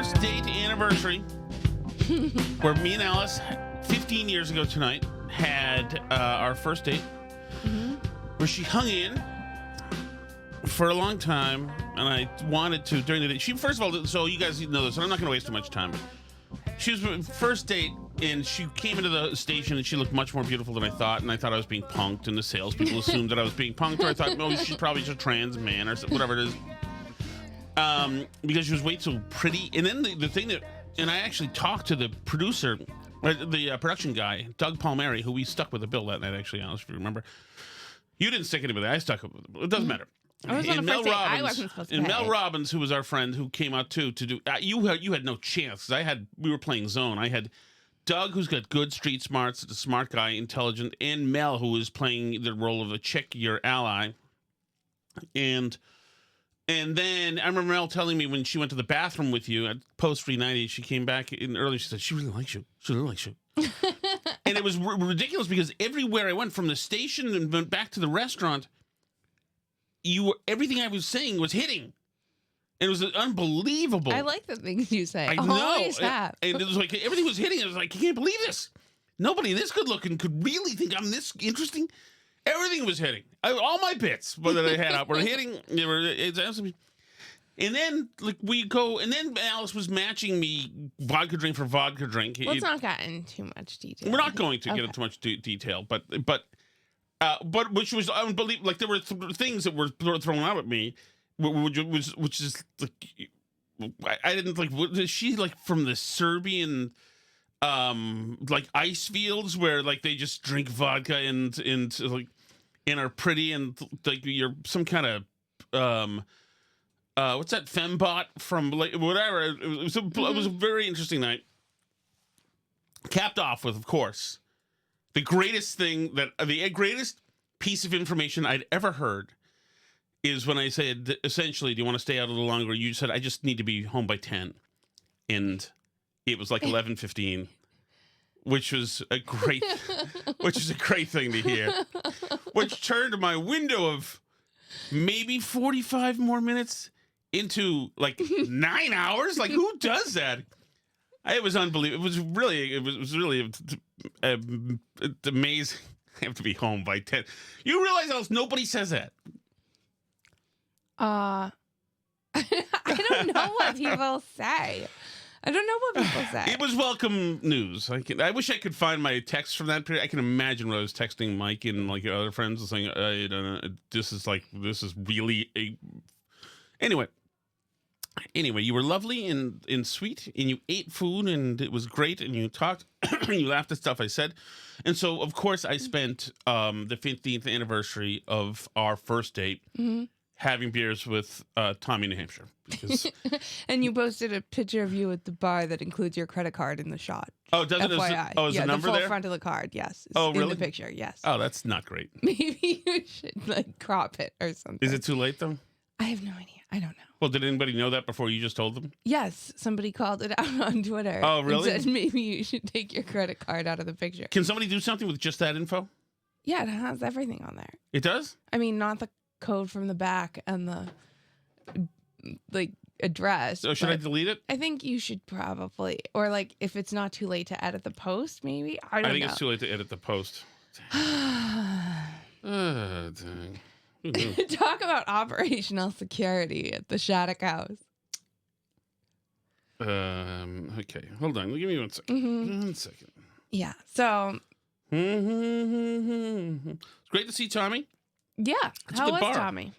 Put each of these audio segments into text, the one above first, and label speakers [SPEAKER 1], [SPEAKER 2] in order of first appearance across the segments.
[SPEAKER 1] first date anniversary where me and Alice, 15 years ago tonight, had our first date where she hung in for a long time, and I wanted to during the day. She, first of all, so you guys know this, and I'm not going to waste too much time. But she was my first date, and she came into the station, and she looked much more beautiful than I thought, and I thought I was being punked, and the salespeople assumed that I was being punked, or I thought, no, she's probably just a trans man or whatever it is. Because she was way too pretty. And then the thing that, and I actually talked to the producer, the production guy, Doug Palmieri, who we stuck with the bill that night, actually, Alice, if you remember. You didn't stick anybody. I stuck with it. It doesn't matter.
[SPEAKER 2] I was on a first date. I wasn't supposed to pay.
[SPEAKER 1] And Mel Robbins, who was our friend, who came out too to do. You had no chance. We were playing zone. I had Doug, who's got good street smarts, a smart guy, intelligent, and Mel, who was playing the role of a chick, your ally. And then I remember Mel telling me when she went to the bathroom with you at post 390, she came back in early. She said she really likes you. She really likes you. And it was ridiculous because everywhere I went, from the station and went back to the restaurant, everything I was saying was hitting. It was unbelievable.
[SPEAKER 2] I like the things you say.
[SPEAKER 1] I know.
[SPEAKER 2] Always have.
[SPEAKER 1] And it was like everything was hitting. I was like, I can't believe this. Nobody this good looking could really think I'm this interesting. Everything was hitting. All my bits that I had up were hitting. It's absolutely. And then we go, and then Alice was matching me vodka drink for vodka drink.
[SPEAKER 2] Let's not get into too much detail.
[SPEAKER 1] We're not going to get into much detail, but which was unbelievable. Like there were things that were thrown out at me, which is like I didn't like. Was she like from the Serbian like ice fields where like they just drink vodka and like and are pretty and like you're some kind of what's that fembot from like whatever. It was a very interesting night. Capped off with, of course, the greatest piece of information I'd ever heard is when I said, essentially, do you want to stay out a little longer? You said, I just need to be home by 10. And it was like 11:15, which was a great thing to hear, which turned my window of maybe 45 more minutes into like 9 hours. Like, who does that? It was unbelievable. It was really amazing. I have to be home by 10. You realize else nobody says that.
[SPEAKER 2] I don't know what people say. I don't know what people say.
[SPEAKER 1] It was welcome news. I wish I could find my text from that period. I can imagine when I was texting Mike and like other friends saying, I don't know, this is really a... Anyway, you were lovely and sweet, and you ate food, and it was great, and you talked, and you laughed at stuff I said. And so, of course, I spent the 15th anniversary of our first date having beers with Tommy, New Hampshire. Because...
[SPEAKER 2] And you posted a picture of you at the bar that includes your credit card in the shot.
[SPEAKER 1] Oh, does it?
[SPEAKER 2] FYI.
[SPEAKER 1] Is the number
[SPEAKER 2] the full
[SPEAKER 1] there?
[SPEAKER 2] Front of the card, yes.
[SPEAKER 1] Oh, really?
[SPEAKER 2] In the picture, yes.
[SPEAKER 1] Oh, that's not great.
[SPEAKER 2] Maybe you should like crop it or something.
[SPEAKER 1] Is it too late, though?
[SPEAKER 2] I have no idea. I don't know.
[SPEAKER 1] Well, did anybody know that before you just told them?
[SPEAKER 2] Yes, somebody called it out on Twitter.
[SPEAKER 1] Oh, really?
[SPEAKER 2] And said maybe you should take your credit card out of the picture.
[SPEAKER 1] Can somebody do something with just that info?
[SPEAKER 2] Yeah, it has everything on there.
[SPEAKER 1] It does?
[SPEAKER 2] I mean, not the code from the back and the like address.
[SPEAKER 1] So should I delete it?
[SPEAKER 2] I think you should probably, or like if it's not too late to edit the post, maybe. I think
[SPEAKER 1] it's too late to edit the post. Dang.
[SPEAKER 2] Talk about operational security at the Shattuck House.
[SPEAKER 1] Okay, hold on. Give me 1 second. 1 second.
[SPEAKER 2] Yeah. So.
[SPEAKER 1] It's great to see Tommy.
[SPEAKER 2] Yeah. How was
[SPEAKER 1] bar.
[SPEAKER 2] Tommy?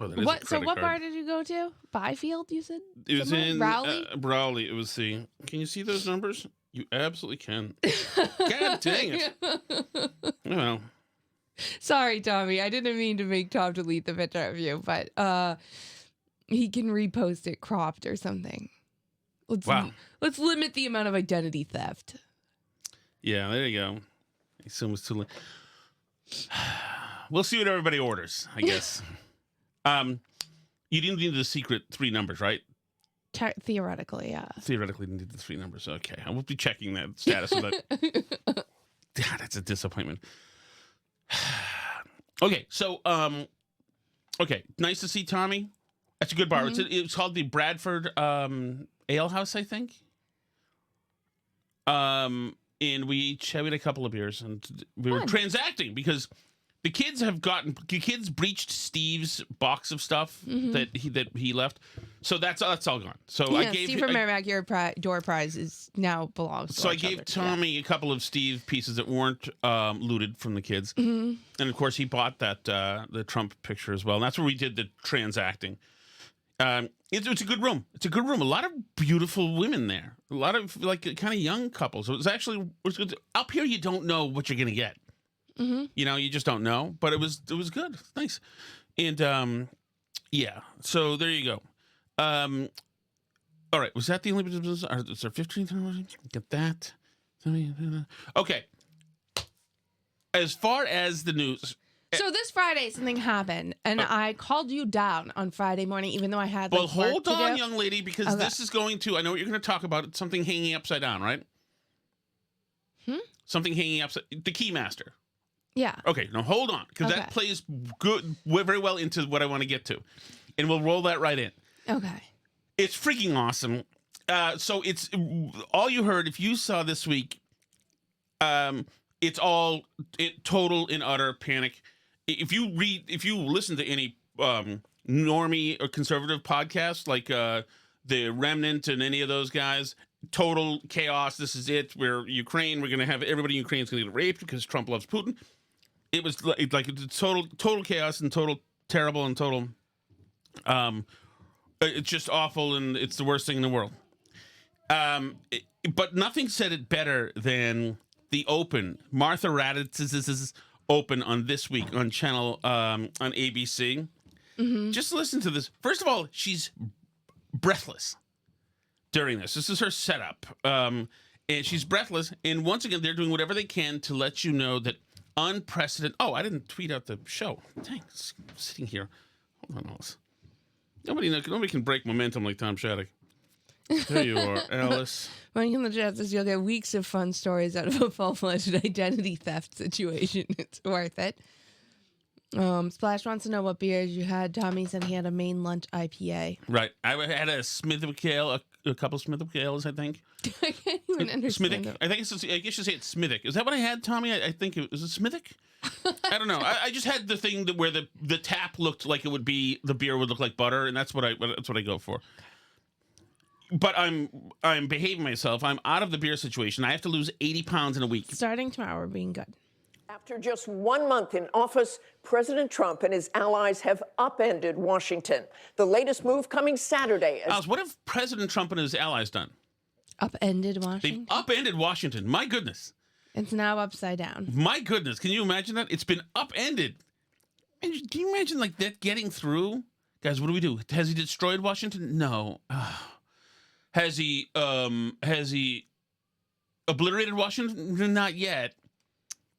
[SPEAKER 1] Well,
[SPEAKER 2] what bar did you go to? Byfield, you said?
[SPEAKER 1] It was in
[SPEAKER 2] Rowley?
[SPEAKER 1] Rowley. It was the. Can you see those numbers? You absolutely can. God dang it. Well.
[SPEAKER 2] Sorry, Tommy. I didn't mean to make Tom delete the picture of you, but he can repost it cropped or something. Let's limit the amount of identity theft.
[SPEAKER 1] Yeah, there you go. I assume it's too late. We'll see what everybody orders, I guess. You didn't need the secret 3 numbers, right?
[SPEAKER 2] Theoretically, yeah.
[SPEAKER 1] Theoretically, you need the 3 numbers. Okay, I will be checking that status of that. God, that's a disappointment. Okay, so okay, nice to see Tommy. That's a good bar. It's called the Bradford ale house, I think. And we had a couple of beers, and we were transacting because the kids breached Steve's box of stuff that he left. So that's all gone. So I gave
[SPEAKER 2] Steve from Merrimack, your door prize is now belongs to
[SPEAKER 1] So I gave Tommy a couple of Steve pieces that weren't looted from the kids. And of course he bought that the Trump picture as well. And that's where we did the transacting. It's a good room. It's a good room. A lot of beautiful women there. A lot of like kind of young couples. So it was good. Up here you don't know what you're gonna get. You know, you just don't know. But it was good. Nice. And yeah. So there you go. All right. Was that the only business? Is there 15th? Get that. Okay. As far as the news.
[SPEAKER 2] So this Friday, something happened, and I called you down on Friday morning, even though I had
[SPEAKER 1] Well, hold on, young lady, because this is going to, I know what you're going to talk about. It's something hanging upside down, right? Something hanging upside, the Keymaster.
[SPEAKER 2] Yeah.
[SPEAKER 1] Okay, now hold on, because that plays very well into what I want to get to. And we'll roll that right in.
[SPEAKER 2] Okay.
[SPEAKER 1] It's freaking awesome. So it's all you heard, if you saw this week, it's all total and utter panic. If you listen to any normie or conservative podcast like the Remnant and any of those guys, total chaos. This is it. We're Ukraine. We're going to have everybody in Ukraine is going to get raped because Trump loves Putin. It was like total chaos and total terrible and total. It's just awful and it's the worst thing in the world. But nothing said it better than the Open. Martha Raditz's Open on This Week on channel on ABC. Just listen to this. First of all, she's breathless during this. This is her setup. And she's breathless. And once again, they're doing whatever they can to let you know that unprecedented. Oh, I didn't tweet out the show. Thanks. I'm sitting here. Hold on, Alice. Nobody can break momentum like Tom Shattuck. There you are, Alice.
[SPEAKER 2] When you in the chat says you'll get weeks of fun stories out of a full-fledged identity theft situation. It's worth it. Splash wants to know what beers you had. Tommy said he had a Main Lunch IPA.
[SPEAKER 1] Right. I had a Smith & Kale, a couple Smith & Kales, I think.
[SPEAKER 2] I can't even understand
[SPEAKER 1] Smithick. I guess you say it's Smithick. Is that what I had, Tommy? I think it was Smithick. I don't know. I just had the thing where the tap looked like it would be the beer would look like butter, and that's what I go for. But I'm behaving myself. I'm out of the beer situation. I have to lose 80 pounds in a week.
[SPEAKER 2] Starting tomorrow, we're being good.
[SPEAKER 3] After just 1 month in office, President Trump and his allies have upended Washington. The latest move coming Saturday.
[SPEAKER 1] Alice, what have President Trump and his allies done?
[SPEAKER 2] Upended Washington?
[SPEAKER 1] They've upended Washington. My goodness.
[SPEAKER 2] It's now upside down.
[SPEAKER 1] My goodness. Can you imagine that? It's been upended. And can you imagine like that getting through? Guys, what do we do? Has he destroyed Washington? No. Has he obliterated Washington? Not yet.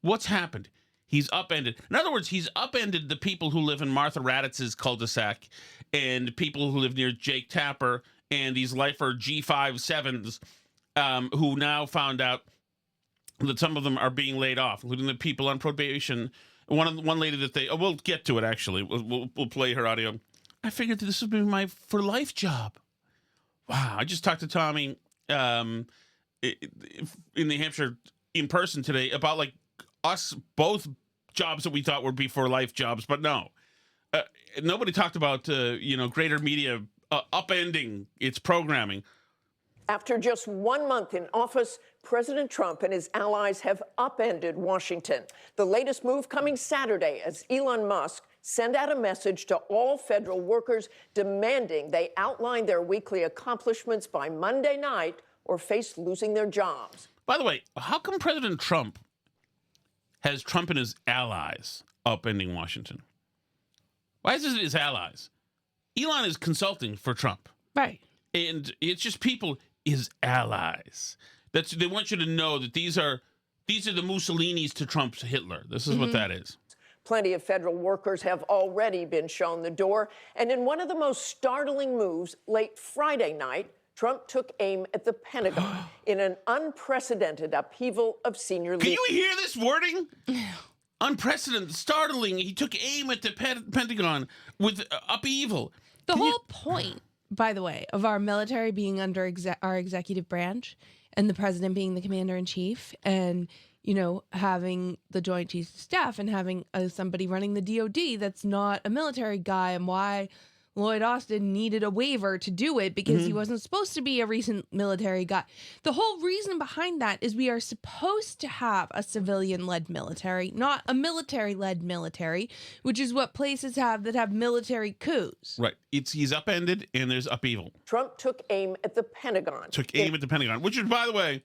[SPEAKER 1] What's happened? He's upended. In other words, he's upended the people who live in Martha Raditz's cul-de-sac and people who live near Jake Tapper and these lifer G57s who now found out that some of them are being laid off, including the people on probation. One lady that we'll get to it, actually. We'll play her audio. I figured that this would be my for-life job. Wow. I just talked to Tommy in New Hampshire in person today about like us both jobs that we thought would be for life jobs, but no. Nobody talked about, greater media upending its programming.
[SPEAKER 3] After just 1 month in office, President Trump and his allies have upended Washington. The latest move coming Saturday as Elon Musk send out a message to all federal workers demanding they outline their weekly accomplishments by Monday night or face losing their jobs.
[SPEAKER 1] By the way, how come President Trump has Trump and his allies upending Washington? Why is it his allies? Elon is consulting for Trump.
[SPEAKER 2] Right.
[SPEAKER 1] And it's just people, his allies. They want you to know that these are the Mussolinis to Trump's Hitler. This is what that is.
[SPEAKER 3] Plenty of federal workers have already been shown the door. And in one of the most startling moves, late Friday night, Trump took aim at the Pentagon in an unprecedented upheaval of senior leaders.
[SPEAKER 1] Can you hear this wording? Unprecedented, startling. He took aim at the Pentagon with upheaval.
[SPEAKER 2] The whole point by the way, of our military being under our executive branch and the president being the commander in chief and, you know, having the Joint Chiefs of Staff and having somebody running the DOD that's not a military guy, and why Lloyd Austin needed a waiver to do it because he wasn't supposed to be a recent military guy. The whole reason behind that is we are supposed to have a civilian-led military, not a military-led military, which is what places have that have military coups.
[SPEAKER 1] Right. He's upended and there's upheaval.
[SPEAKER 3] Trump took aim at the Pentagon.
[SPEAKER 1] Which is, by the way,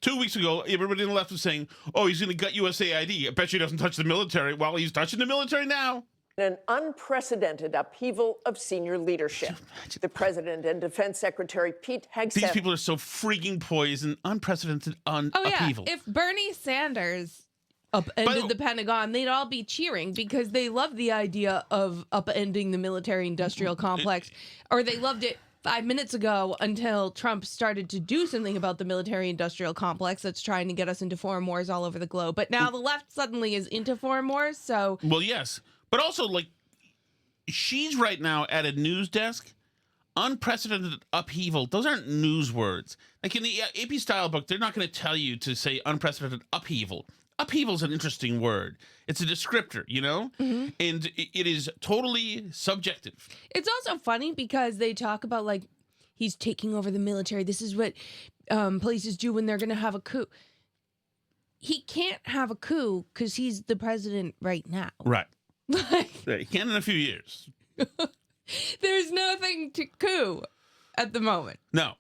[SPEAKER 1] 2 weeks ago, everybody on the left was saying, oh, he's going to gut USAID. I bet you he doesn't touch the military. Well, he's touching the military now.
[SPEAKER 3] An unprecedented upheaval of senior leadership. The president and defense secretary Pete Hegseth.
[SPEAKER 1] These people are so freaking poised and unprecedented upheaval.
[SPEAKER 2] If Bernie Sanders upended the Pentagon, they'd all be cheering because they love the idea of upending the military-industrial complex, or they loved it 5 minutes ago until Trump started to do something about the military-industrial complex that's trying to get us into foreign wars all over the globe. But now the left suddenly is into foreign wars, so...
[SPEAKER 1] Well, yes. But also, like, she's right now at a news desk. Unprecedented upheaval. Those aren't news words. Like in the AP style book, they're not going to tell you to say unprecedented upheaval. Upheaval is an interesting word. It's a descriptor, you know? And it is totally subjective.
[SPEAKER 2] It's also funny because they talk about, like, he's taking over the military. This is what places do when they're going to have a coup. He can't have a coup because he's the president right now.
[SPEAKER 1] Right.
[SPEAKER 2] Like,
[SPEAKER 1] He can in a few years.
[SPEAKER 2] There's nothing to coup at the moment.
[SPEAKER 1] No.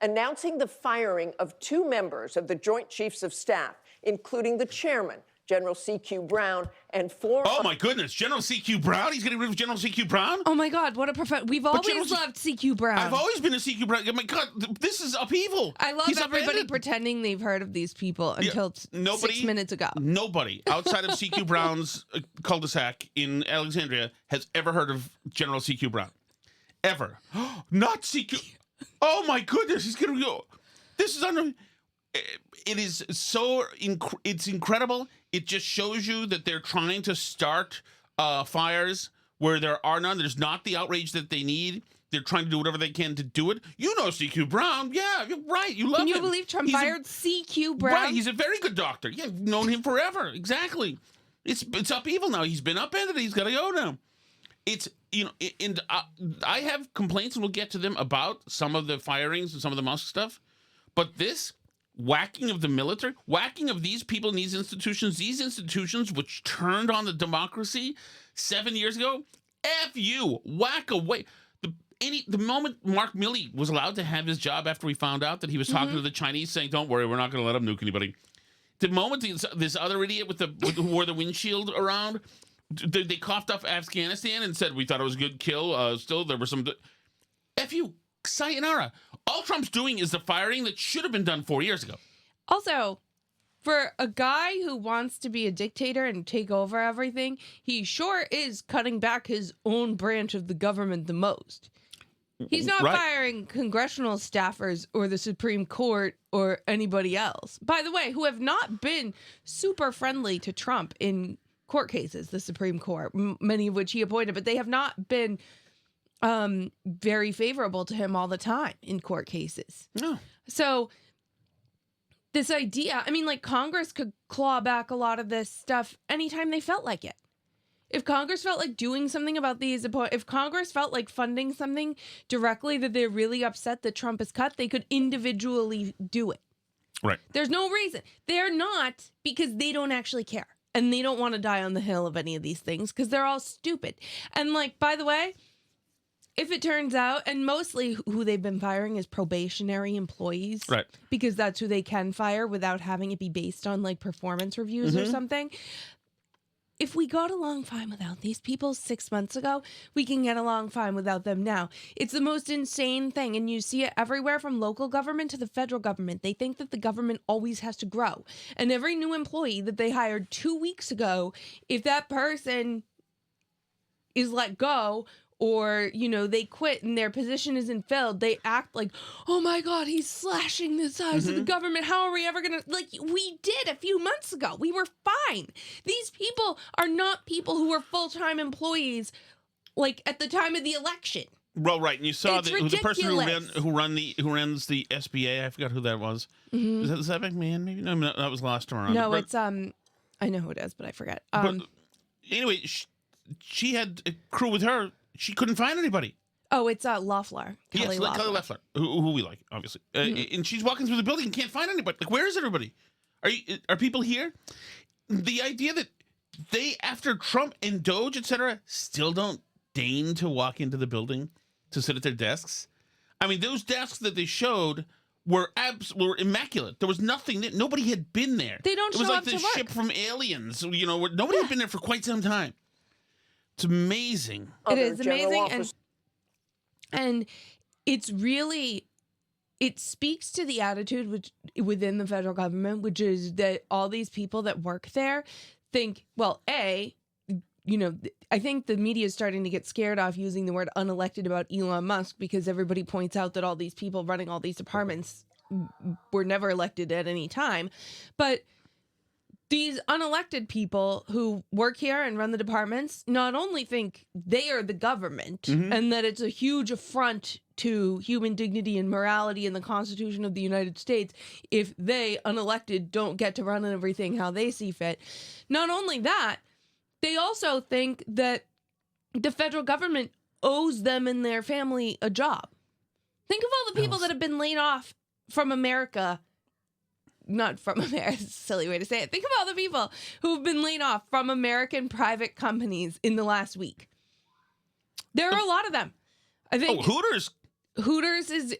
[SPEAKER 3] Announcing the firing of 2 members of the Joint Chiefs of Staff, including the chairman, General C.Q. Brown, and 4...
[SPEAKER 1] Oh, my goodness. General C.Q. Brown? He's getting rid of General C.Q. Brown?
[SPEAKER 2] Oh, my God. What a We've always loved C.Q. Brown.
[SPEAKER 1] I've always been a C.Q. Brown. Oh, my God. This is upheaval.
[SPEAKER 2] I love everybody pretending they've heard of these people until 6 minutes ago.
[SPEAKER 1] Nobody outside of C.Q. Brown's cul-de-sac in Alexandria has ever heard of General C.Q. Brown. Ever. Not C.Q. Oh, my goodness. He's going to go. This is unreal. It is so it's incredible. It just shows you that they're trying to start fires where there are none. There's not the outrage that they need. They're trying to do whatever they can to do it. You know C.Q. Brown. Yeah, you're right. You love him.
[SPEAKER 2] Can you believe Trump fired C.Q. Brown?
[SPEAKER 1] Right, he's a very good doctor. Yeah, I've known him forever. Exactly. It's upheaval now. He's been upended. He's got to go now. It's, you know, and I have complaints, and we'll get to them about some of the firings and some of the Musk stuff. But this... whacking of the military, whacking of these people in these institutions which turned on the democracy 7 years ago, F you, whack away. The moment Mark Milley was allowed to have his job after we found out that he was talking to the Chinese saying, don't worry, we're not going to let him nuke anybody. The moment this other idiot who wore the windshield around, they coughed off Afghanistan and said, we thought it was a good kill. Still, there were some... F you, sayonara. All Trump's doing is the firing that should have been done 4 years ago.
[SPEAKER 2] Also, for a guy who wants to be a dictator and take over everything, he sure is cutting back his own branch of the government the most. He's not firing congressional staffers or the Supreme Court or anybody else, by the way, who have not been super friendly to Trump in court cases, the Supreme Court, many of which he appointed, but they have not been very favorable to him all the time in court cases.
[SPEAKER 1] No.
[SPEAKER 2] So this idea, I mean, like, Congress could claw back a lot of this stuff anytime they felt like it. If Congress felt like doing something about these, if Congress felt like funding something directly that they're really upset that Trump has cut, they could individually do it.
[SPEAKER 1] Right.
[SPEAKER 2] There's no reason. They're not, because they don't actually care. And they don't want to die on the hill of any of these things because they're all stupid. And, like, by the way, if it turns out, and mostly who they've been firing is probationary employees.
[SPEAKER 1] Right.
[SPEAKER 2] Because that's who they can fire without having it be based on, like, performance reviews or something. If we got along fine without these people 6 months ago, we can get along fine without them now. It's the most insane thing, and you see it everywhere from local government to the federal government. They think that the government always has to grow. And every new employee that they hired 2 weeks ago, if that person is let go, or, you know, they quit and their position isn't filled, they act like, oh my God, he's slashing the size of the government. How are we ever going to, like, we did a few months ago. We were fine. These people are not people who were full-time employees, like, at the time of the election.
[SPEAKER 1] Well, right, and you saw
[SPEAKER 2] It's
[SPEAKER 1] the person
[SPEAKER 2] ridiculous.
[SPEAKER 1] who runs the SBA. I forgot who that was. Is that McMahon? Maybe no, that was last time around.
[SPEAKER 2] No,
[SPEAKER 1] But-
[SPEAKER 2] it's I know who it is, but I forget.
[SPEAKER 1] but anyway, she had a crew with her. She couldn't find anybody.
[SPEAKER 2] Oh, it's Loeffler. Kelly
[SPEAKER 1] Yes, Kelly
[SPEAKER 2] Loeffler.
[SPEAKER 1] Loeffler, who we like, obviously. And she's walking through the building and can't find anybody. Like, where is everybody? Are people here? The idea that they, after Trump and Doge, etc., still don't deign to walk into the building to sit at their desks. I mean, those desks that they showed were immaculate. There was nothing. Nobody had been there.
[SPEAKER 2] They don't
[SPEAKER 1] It was
[SPEAKER 2] show
[SPEAKER 1] like
[SPEAKER 2] up
[SPEAKER 1] the
[SPEAKER 2] to work.
[SPEAKER 1] ship from Aliens. You know, where nobody had been there for quite some time. It's amazing.
[SPEAKER 2] It is
[SPEAKER 3] Other general
[SPEAKER 2] amazing,
[SPEAKER 3] office-
[SPEAKER 2] and it's really, it speaks to the attitude within the federal government, which is that all these people that work there think, well, I think the media is starting to get scared off using the word unelected about Elon Musk because everybody points out that all these people running all these departments were never elected at any time. But these unelected people who work here and run the departments not only think they are the government and that it's a huge affront to human dignity and morality and the Constitution of the United States if they, unelected, don't get to run everything how they see fit. Not only that, they also think that the federal government owes them and their family a job. Think of all the people that have been laid off from America. Not from America, it's a silly way to say it. Think of all the people who've been laid off from American private companies in the last week. There are a lot of them. I think Hooters is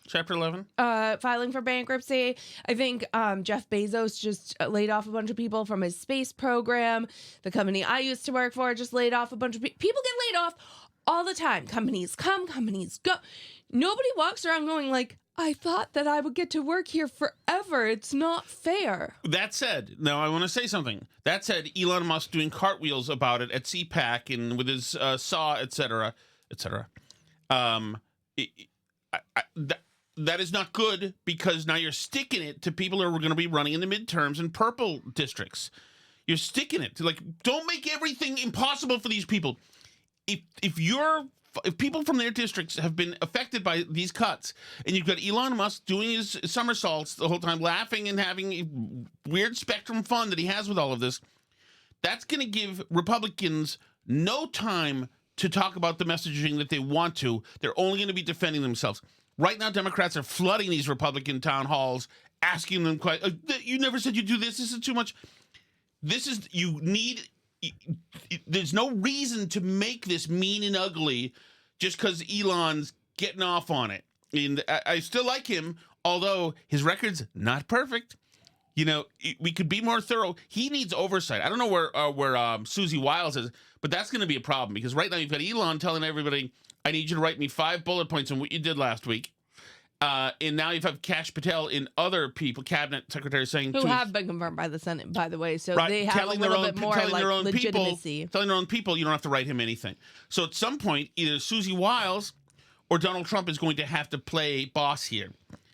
[SPEAKER 1] Chapter 11.
[SPEAKER 2] filing for bankruptcy. I think Jeff Bezos just laid off a bunch of people from his space program. The company I used to work for just laid off a bunch of people. People get laid off all the time. Companies come, companies go. Nobody walks around going like, I thought that I would get to work here forever. It's not fair.
[SPEAKER 1] That said, now I want to say something. That said, Elon Musk doing cartwheels about it at CPAC and with his saw, etc., etc. That is not good because now you're sticking it to people who are going to be running in the midterms in purple districts. You're sticking it to, like, don't make everything impossible for these people. If people from their districts have been affected by these cuts, and you've got Elon Musk doing his somersaults the whole time, laughing and having weird spectrum fun that he has with all of this, that's going to give Republicans no time to talk about the messaging that they want to. They're only going to be defending themselves. Right now, Democrats are flooding these Republican town halls, asking them, you never said you'd do this. This is too much. There's no reason to make this mean and ugly just because Elon's getting off on it. And I still like him, although his record's not perfect. You know, we could be more thorough. He needs oversight. I don't know where Susie Wiles is, but that's going to be a problem because right now you've got Elon telling everybody, I need you to write me 5 bullet points on what you did last week. And now you've had Kash Patel and other people, cabinet secretaries saying...
[SPEAKER 2] Who have been confirmed by the Senate, by the way, so they have a little bit more legitimacy.
[SPEAKER 1] Telling their own people, you don't have to write him anything. So at some point, either Susie Wiles or Donald Trump is going to have to play boss here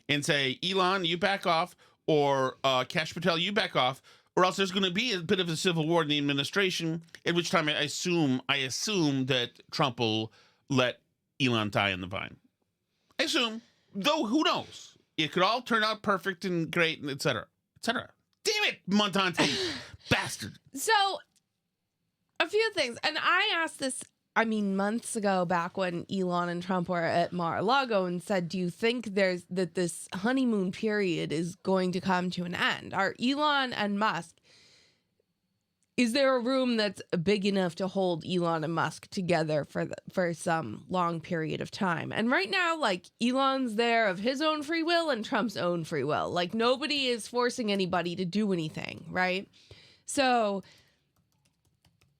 [SPEAKER 1] and say, Elon, you back off, or Kash Patel, you back off, or else there's going to be a bit of a civil war in the administration, at which time I assume that Trump will let Elon die in the vine. I assume. Though, who knows? It could all turn out perfect and great, and et cetera, et cetera. Damn it, Montante, bastard.
[SPEAKER 2] So, a few things. And I asked this, months ago, back when Elon and Trump were at Mar-a-Lago, and said, do you think that this honeymoon period is going to come to an end? Are Elon and Musk, is there a room that's big enough to hold Elon and Musk together for some long period of time? And right now, like, Elon's there of his own free will and Trump's own free will. Like, nobody is forcing anybody to do anything, right? So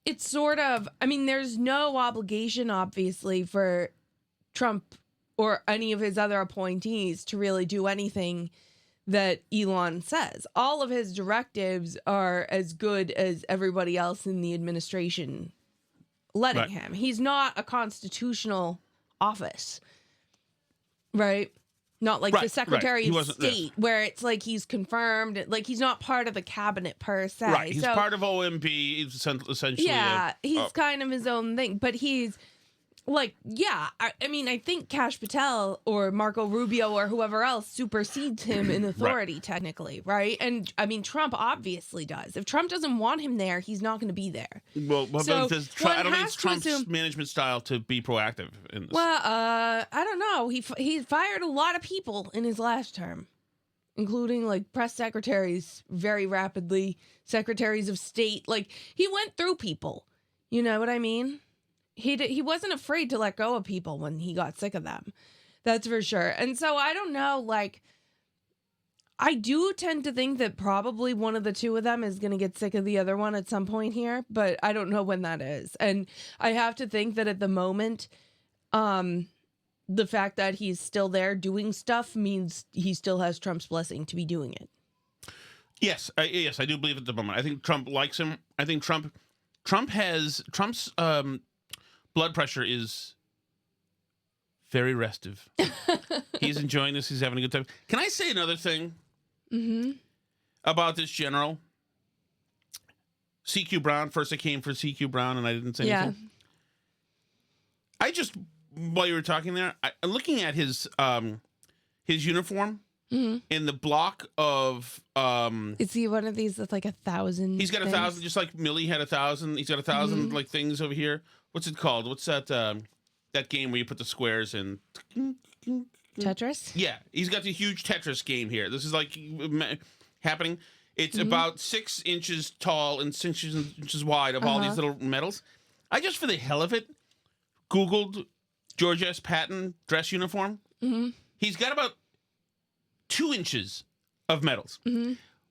[SPEAKER 2] it's sort of, there's no obligation, obviously, for Trump or any of his other appointees to really do anything that Elon says. All of his directives are as good as everybody else in the administration letting him. He's not a constitutional office, right? Not like the Secretary of State, where it's like he's confirmed, like he's not part of the cabinet per se.
[SPEAKER 1] Right, he's part of OMB, he's essentially.
[SPEAKER 2] Yeah, he's kind of his own thing, but he's yeah, I mean, I think Kash Patel or Marco Rubio or whoever else supersedes him in authority, technically, right? And I mean, Trump obviously does. If Trump doesn't want him there, he's not going to be there.
[SPEAKER 1] Well, so I don't think it's Trump's management style to be proactive in this.
[SPEAKER 2] Well, I don't know. He fired a lot of people in his last term, including like press secretaries very rapidly, secretaries of state. Like, he went through people. You know what I mean? He wasn't afraid to let go of people when he got sick of them. That's for sure. And so I don't know, like, I do tend to think that probably one of the two of them is going to get sick of the other one at some point here, but I don't know when that is. And I have to think that at the moment, the fact that he's still there doing stuff means he still has Trump's blessing to be doing it.
[SPEAKER 1] Yes, I do believe at the moment. I think Trump likes him. I think Trump's blood pressure is very restive. He's enjoying this. He's having a good time. Can I say another thing about this general? CQ Brown. First I came for CQ Brown and I didn't say anything. I just, while you were talking there, looking at his uniform in the block of...
[SPEAKER 2] is he one of these that's like 1,000? He's
[SPEAKER 1] got 1,000, just like Millie had 1,000. He's got 1,000 like things over here. What's it called? What's that game where you put the squares in?
[SPEAKER 2] Tetris?
[SPEAKER 1] Yeah, he's got the huge Tetris game here. This is like happening. It's about 6 inches tall and 6 inches wide of all these little medals. I just, for the hell of it, Googled George S. Patton dress uniform. He's got about 2 inches of medals.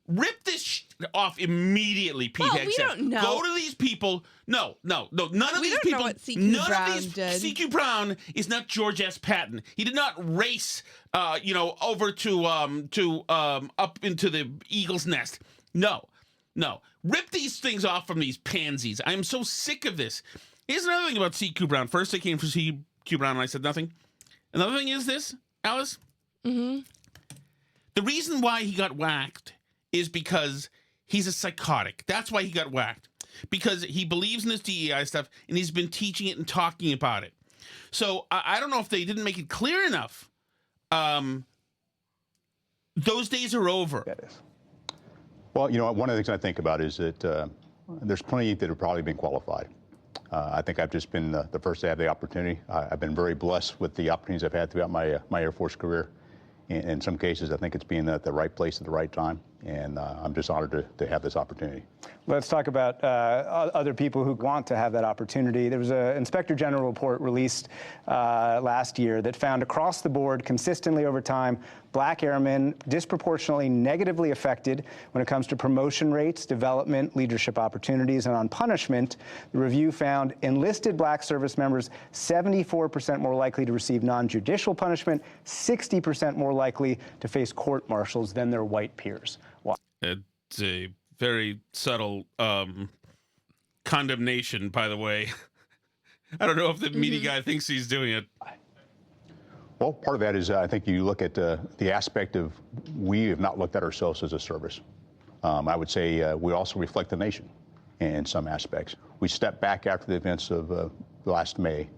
[SPEAKER 1] Rip this off immediately, Pete Hegseth.
[SPEAKER 2] We don't know.
[SPEAKER 1] Go to these people. No. None of these people.
[SPEAKER 2] Know what CQ Brown did.
[SPEAKER 1] CQ Brown is not George S. Patton. He did not race, over to up into the eagle's nest. No. Rip these things off from these pansies. I am so sick of this. Here's another thing about CQ Brown. First, I came for CQ Brown and I said nothing. Another thing is this, Alice. The reason why he got whacked is because he's a psychotic. That's why he got whacked. Because he believes in this DEI stuff, and he's been teaching it and talking about it. So I don't know if they didn't make it clear enough. Those days are over.
[SPEAKER 4] That is. Well, one of the things I think about is that there's plenty that have probably been qualified. I think I've just been the first to have the opportunity. I've been very blessed with the opportunities I've had throughout my Air Force career. In some cases, I think it's being at the right place at the right time, and I'm just honored to have this opportunity.
[SPEAKER 5] Let's talk about other people who want to have that opportunity. There was an Inspector General report released last year that found across the board, consistently over time, black airmen disproportionately negatively affected when it comes to promotion rates, development, leadership opportunities, and on punishment. The review found enlisted black service members 74% more likely to receive non-judicial punishment, 60% more likely to face court-martials than their white peers. Wow.
[SPEAKER 1] It's a very subtle condemnation, by the way. I don't know if the media guy thinks he's doing it.
[SPEAKER 4] Well, part of that is I think you look at the aspect of we have not looked at ourselves as a service. I would say we also reflect the nation in some aspects. We stepped back after the events of last May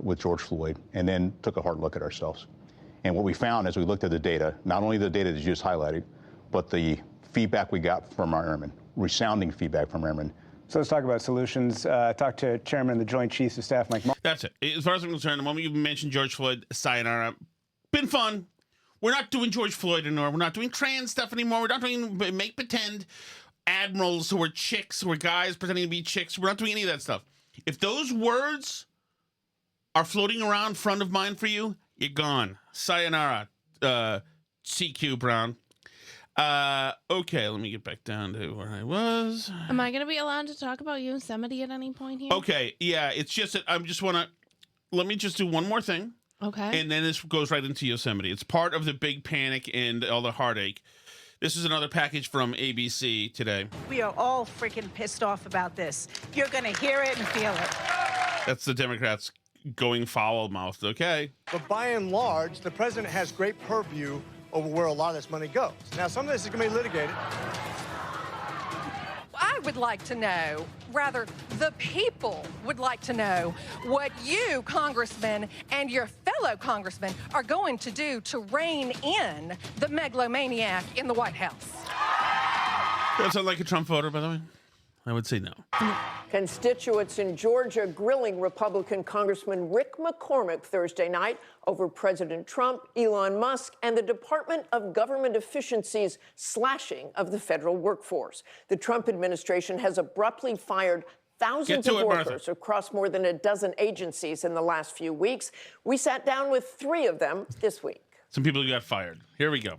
[SPEAKER 4] with George Floyd and then took a hard look at ourselves. And what we found as we looked at the data, not only the data that you just highlighted, but the feedback we got from our airmen, resounding feedback from airmen.
[SPEAKER 5] So let's talk about solutions. Talk to Chairman of the Joint Chiefs of Staff, Mike.
[SPEAKER 1] That's it. As far as I'm concerned, the moment you mentioned George Floyd, sayonara. Been fun. We're not doing George Floyd anymore. We're not doing trans stuff anymore. We're not doing make pretend admirals who are chicks, who are guys pretending to be chicks. We're not doing any of that stuff. If those words are floating around front of mind for you, you're gone. Sayonara, CQ Brown. Okay, let me get back down to where I was.
[SPEAKER 2] Am I going to be allowed to talk about Yosemite at any point here?
[SPEAKER 1] Okay, yeah, it's just that let me just do one more thing.
[SPEAKER 2] Okay.
[SPEAKER 1] And then this goes right into Yosemite. It's part of the big panic and all the heartache. This is another package from ABC today.
[SPEAKER 6] We are all freaking pissed off about this. You're going to hear it and feel it.
[SPEAKER 1] That's the Democrats going foul-mouthed, okay?
[SPEAKER 7] But by and large, the president has great purview over where a lot of this money goes. Now, some of this is going to be litigated.
[SPEAKER 6] I
[SPEAKER 8] would like to know, rather, the people would like to know what you, congressmen, and your fellow congressmen are going to do to rein in the megalomaniac in the White House.
[SPEAKER 1] Does that sound like a Trump voter, by the way? I would say no.
[SPEAKER 3] Constituents in Georgia grilling Republican Congressman Rick McCormick Thursday night over President Trump, Elon Musk, and the Department of Government Efficiency's slashing of the federal workforce. The Trump administration has abruptly fired thousands of workers across more than a dozen agencies in the last few weeks. We sat down with 3 of them this week.
[SPEAKER 1] Some people got fired. Here we go.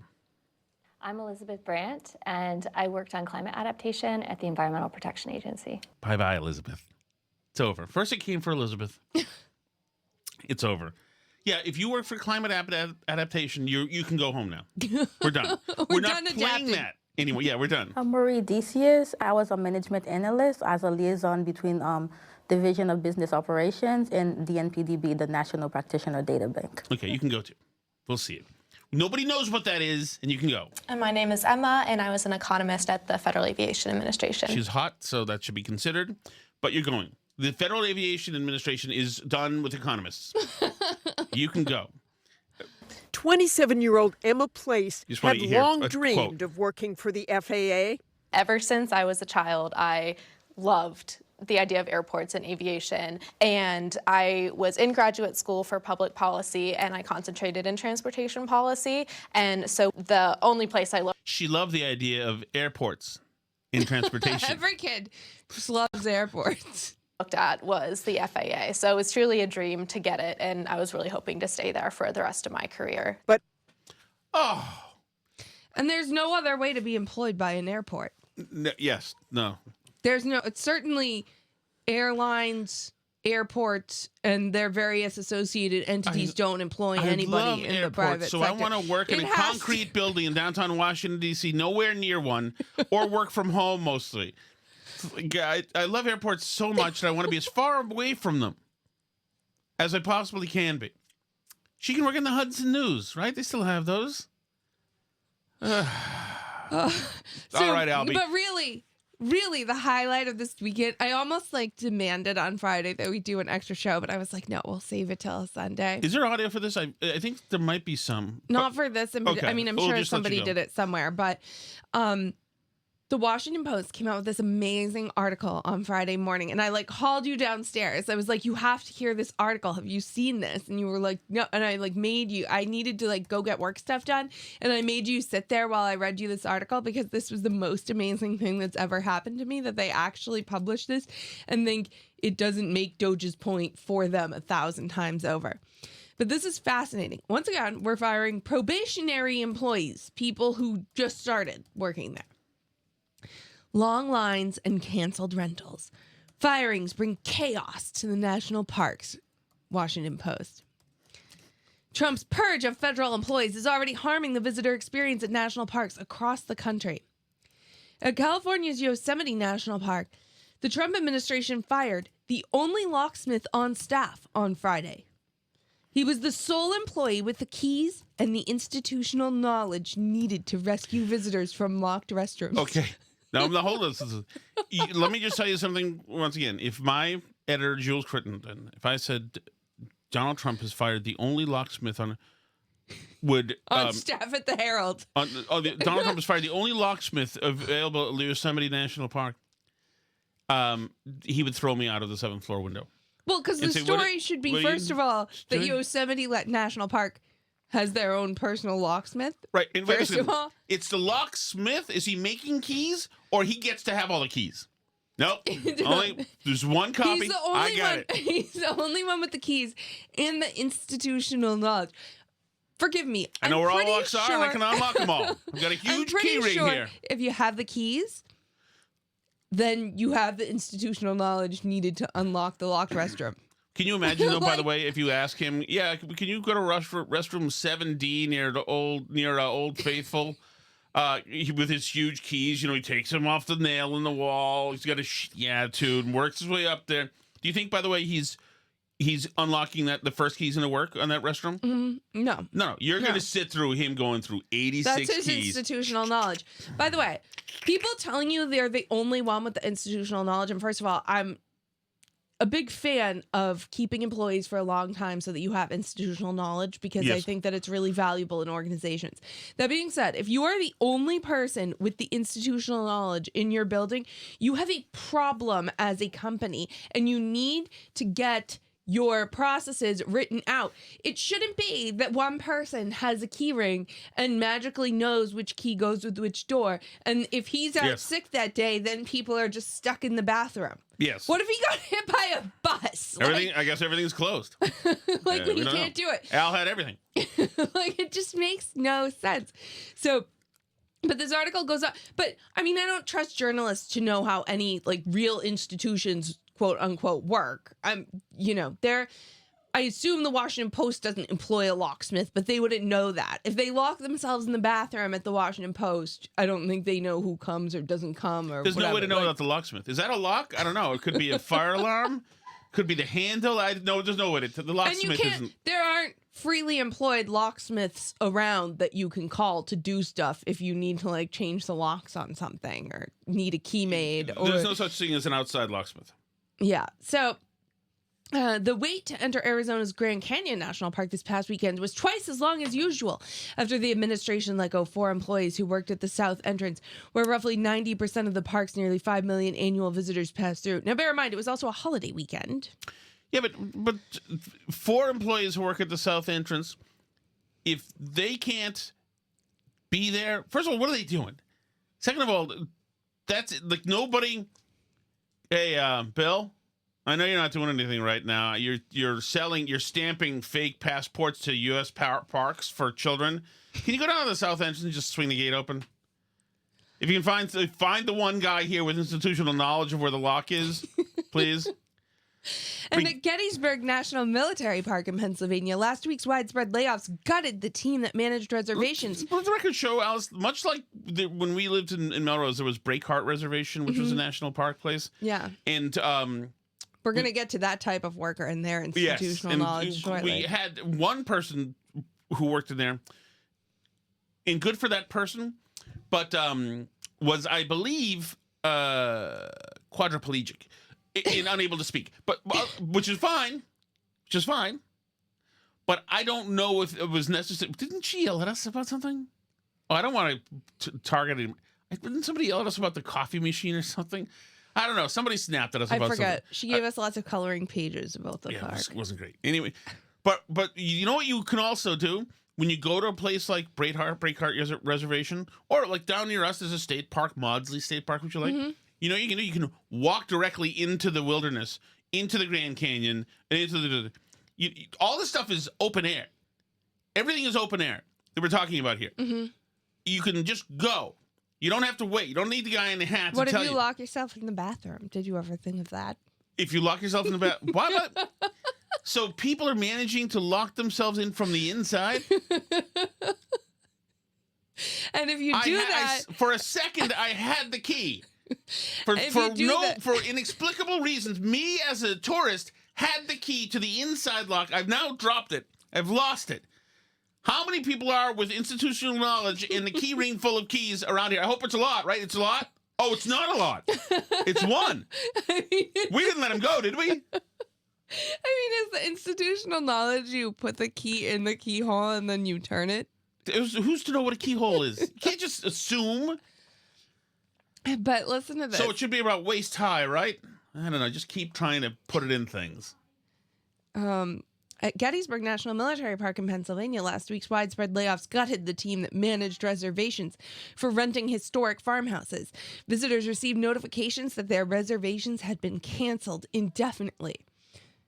[SPEAKER 9] I'm Elizabeth Brandt, and I worked on climate adaptation at the Environmental Protection Agency.
[SPEAKER 1] Bye-bye, Elizabeth. It's over. First it came for Elizabeth. It's over. Yeah, if you work for climate adaptation, you can go home now. We're done. We're not
[SPEAKER 2] done
[SPEAKER 1] playing
[SPEAKER 2] adapting.
[SPEAKER 1] that anymore. Yeah, we're done.
[SPEAKER 10] I'm Marie Decius. I was a management analyst as a liaison between Division of Business Operations and DNPDB, the National Practitioner Data Bank.
[SPEAKER 1] Okay, you can go too. We'll see it. Nobody knows what that is, and you can go.
[SPEAKER 11] And my name is Emma, and I was an economist at the Federal Aviation Administration.
[SPEAKER 1] She's hot, so that should be considered. But you're going. The Federal Aviation Administration is done with economists. You can go.
[SPEAKER 12] 27-year-old Emma Place had long dreamed
[SPEAKER 1] quote
[SPEAKER 12] of working for the FAA.
[SPEAKER 11] Ever since I was a child, I loved the idea of airports and aviation, and I was in graduate school for public policy, and I concentrated in transportation policy, and so the only place I looked...
[SPEAKER 1] She loved the idea of airports in transportation.
[SPEAKER 2] Every kid just loves airports.
[SPEAKER 11] ...looked at was the FAA, so it was truly a dream to get it, and I was really hoping to stay there for the rest of my career.
[SPEAKER 12] But...
[SPEAKER 1] Oh!
[SPEAKER 2] And there's no other way to be employed by an airport.
[SPEAKER 1] Yes, no.
[SPEAKER 2] There's no, it's certainly airlines, airports, and their various associated entities don't employ anybody in the private sector.
[SPEAKER 1] So I want to work in a concrete building in downtown Washington, D.C., nowhere near one, or work from home mostly. I love airports so much that I want to be as far away from them as I possibly can be. She can work in the Hudson News, right? They still have those. All right, Albie.
[SPEAKER 2] But really, the highlight of this weekend, I almost demanded on Friday that we do an extra show, but I was like, no, we'll save it till Sunday.
[SPEAKER 1] Is there audio for this? I think there might be some.
[SPEAKER 2] Not for this.
[SPEAKER 1] Okay.
[SPEAKER 2] I mean, I'm sure somebody did it somewhere, but the Washington Post came out with this amazing article on Friday morning, and I called you downstairs. I was like, you have to hear this article. Have you seen this? And you were like, no. And I made you, I needed to go get work stuff done. And I made you sit there while I read you this article because this was the most amazing thing that's ever happened to me, that they actually published this and think it doesn't make Doge's point for them 1,000 times over. But this is fascinating. Once again, we're firing probationary employees, people who just started working there. Long lines and canceled rentals. Firings bring chaos to the national parks. Washington Post. Trump's purge of federal employees is already harming the visitor experience at national parks across the country. At California's Yosemite National Park, the Trump administration fired the only locksmith on staff on Friday. He was the sole employee with the keys and the institutional knowledge needed to rescue visitors from locked restrooms.
[SPEAKER 1] Okay. Now, hold on. Let me just tell you something once again. If my editor, Jules Crittenden, if I said Donald Trump has fired the only locksmith on
[SPEAKER 2] staff at the Herald.
[SPEAKER 1] Donald Trump has fired the only locksmith available at Yosemite National Park, he would throw me out of the 7th floor window.
[SPEAKER 2] Well, because the story should be, first of all, that Yosemite National Park has their own personal locksmith.
[SPEAKER 1] Right. And
[SPEAKER 2] first of all,
[SPEAKER 1] it's the locksmith. Is he making keys, or he gets to have all the keys? Nope. There's one copy.
[SPEAKER 2] He's the only
[SPEAKER 1] I got it.
[SPEAKER 2] He's the only one with the keys and the institutional knowledge. Forgive me.
[SPEAKER 1] I know where all the locks are, and I can unlock them all. I've got a huge key ring here.
[SPEAKER 2] If you have the keys, then you have the institutional knowledge needed to unlock the locked restroom.
[SPEAKER 1] Can you imagine, though, by the way, if you ask him, can you go to restroom 7D near Old Faithful with his huge keys? He takes them off the nail in the wall. He's got a shitty attitude and works his way up there. Do you think, by the way, he's he's unlocking the first keys into work on that restroom?
[SPEAKER 2] No.
[SPEAKER 1] No, you're going to sit through him going through 86
[SPEAKER 2] That's his
[SPEAKER 1] keys.
[SPEAKER 2] institutional knowledge. By the way, people telling you they're the only one with the institutional knowledge, and first of all, I'm a big fan of keeping employees for a long time so that you have institutional knowledge, because I think that it's really valuable in organizations. That being said, if you are the only person with the institutional knowledge in your building, you have a problem as a company, and you need to get your processes written out. It shouldn't be that one person has a key ring and magically knows which key goes with which door. And if he's out sick that day, then people are just stuck in the bathroom.
[SPEAKER 1] Yes.
[SPEAKER 2] What if he got hit by a bus?
[SPEAKER 1] Everything. I guess everything's closed.
[SPEAKER 2] Like, you can't do it.
[SPEAKER 1] Al had everything.
[SPEAKER 2] Like, it just makes no sense. So, but this article goes on. But, I mean, I don't trust journalists to know how any, like, real institutions, quote unquote, work. I assume the Washington Post doesn't employ a locksmith, but they wouldn't know that. If they lock themselves in the bathroom at the Washington Post, I don't think they know who comes or doesn't come or
[SPEAKER 1] There's
[SPEAKER 2] whatever.
[SPEAKER 1] no way to know about the locksmith. Is that a lock? I don't know. It could be a fire alarm. Could be the handle. There's no way to. The locksmith isn't.
[SPEAKER 2] There aren't freely employed locksmiths around that you can call to do stuff if you need to, like, change the locks on something or need a key made.
[SPEAKER 1] There's no such thing as an outside locksmith.
[SPEAKER 2] Yeah. So the wait to enter Arizona's Grand Canyon National Park this past weekend was twice as long as usual after the administration let go 4 employees who worked at the south entrance, where roughly 90% of the park's nearly 5 million annual visitors pass through. Now, bear in mind, it was also a holiday weekend.
[SPEAKER 1] Yeah, but 4 employees who work at the south entrance, if they can't be there, first of all, what are they doing? Second of all, that's like nobody. Hey, Bill, I know you're not doing anything right now. You're stamping fake passports to U.S. parks for children. Can you go down to the south entrance and just swing the gate open? If you can find the one guy here with institutional knowledge of where the lock is, please.
[SPEAKER 2] And at Gettysburg National Military Park in Pennsylvania, last week's widespread layoffs gutted the team that managed reservations.
[SPEAKER 1] Let the record show, Alice, much like when we lived in Melrose, there was Breakheart Reservation, which was a national park place.
[SPEAKER 2] Yeah.
[SPEAKER 1] And
[SPEAKER 2] we're going to get to that type of worker and their institutional knowledge shortly.
[SPEAKER 1] We had one person who worked in there, and good for that person, but was, I believe, quadriplegic and unable to speak, but which is fine. But I don't know if it was necessary. Didn't she yell at us about something? Oh, I don't want to target him. Didn't somebody yell at us about the coffee machine or something? I don't know. Somebody snapped at us about something. I forgot.
[SPEAKER 2] She gave us lots of coloring pages about the park.
[SPEAKER 1] It wasn't great. Anyway, but you know what you can also do? When you go to a place like Breakheart Reservation, or like down near us, there's a state park, Maudsley State Park, which you like. You know what you can do? You can walk directly into the wilderness, into the Grand Canyon, and into all this stuff is open air. Everything is open air that we're talking about here. You can just go. You don't have to wait. You don't need the guy in the hat to tell you.
[SPEAKER 2] What if you lock yourself in the bathroom? Did you ever think of that?
[SPEAKER 1] If you lock yourself in the bathroom? Why? So people are managing to lock themselves in from the inside?
[SPEAKER 2] And if you do that...
[SPEAKER 1] for a second, I had the key. For inexplicable reasons, me as a tourist had the key to the inside lock. I've now dropped it. I've lost it. How many people are with institutional knowledge in the key ring full of keys around here? I hope it's a lot, right? It's a lot? Oh, it's not a lot. It's one. We didn't let him go, did we?
[SPEAKER 2] I mean, is the institutional knowledge you put the key in the keyhole and then you turn it?
[SPEAKER 1] Who's to know what a keyhole is? You can't just assume.
[SPEAKER 2] But listen to this.
[SPEAKER 1] So it should be about waist high, right? I don't know. Just keep trying to put it in things.
[SPEAKER 2] At Gettysburg National Military Park in Pennsylvania, last week's widespread layoffs gutted the team that managed reservations for renting historic farmhouses. Visitors received notifications that their reservations had been canceled indefinitely.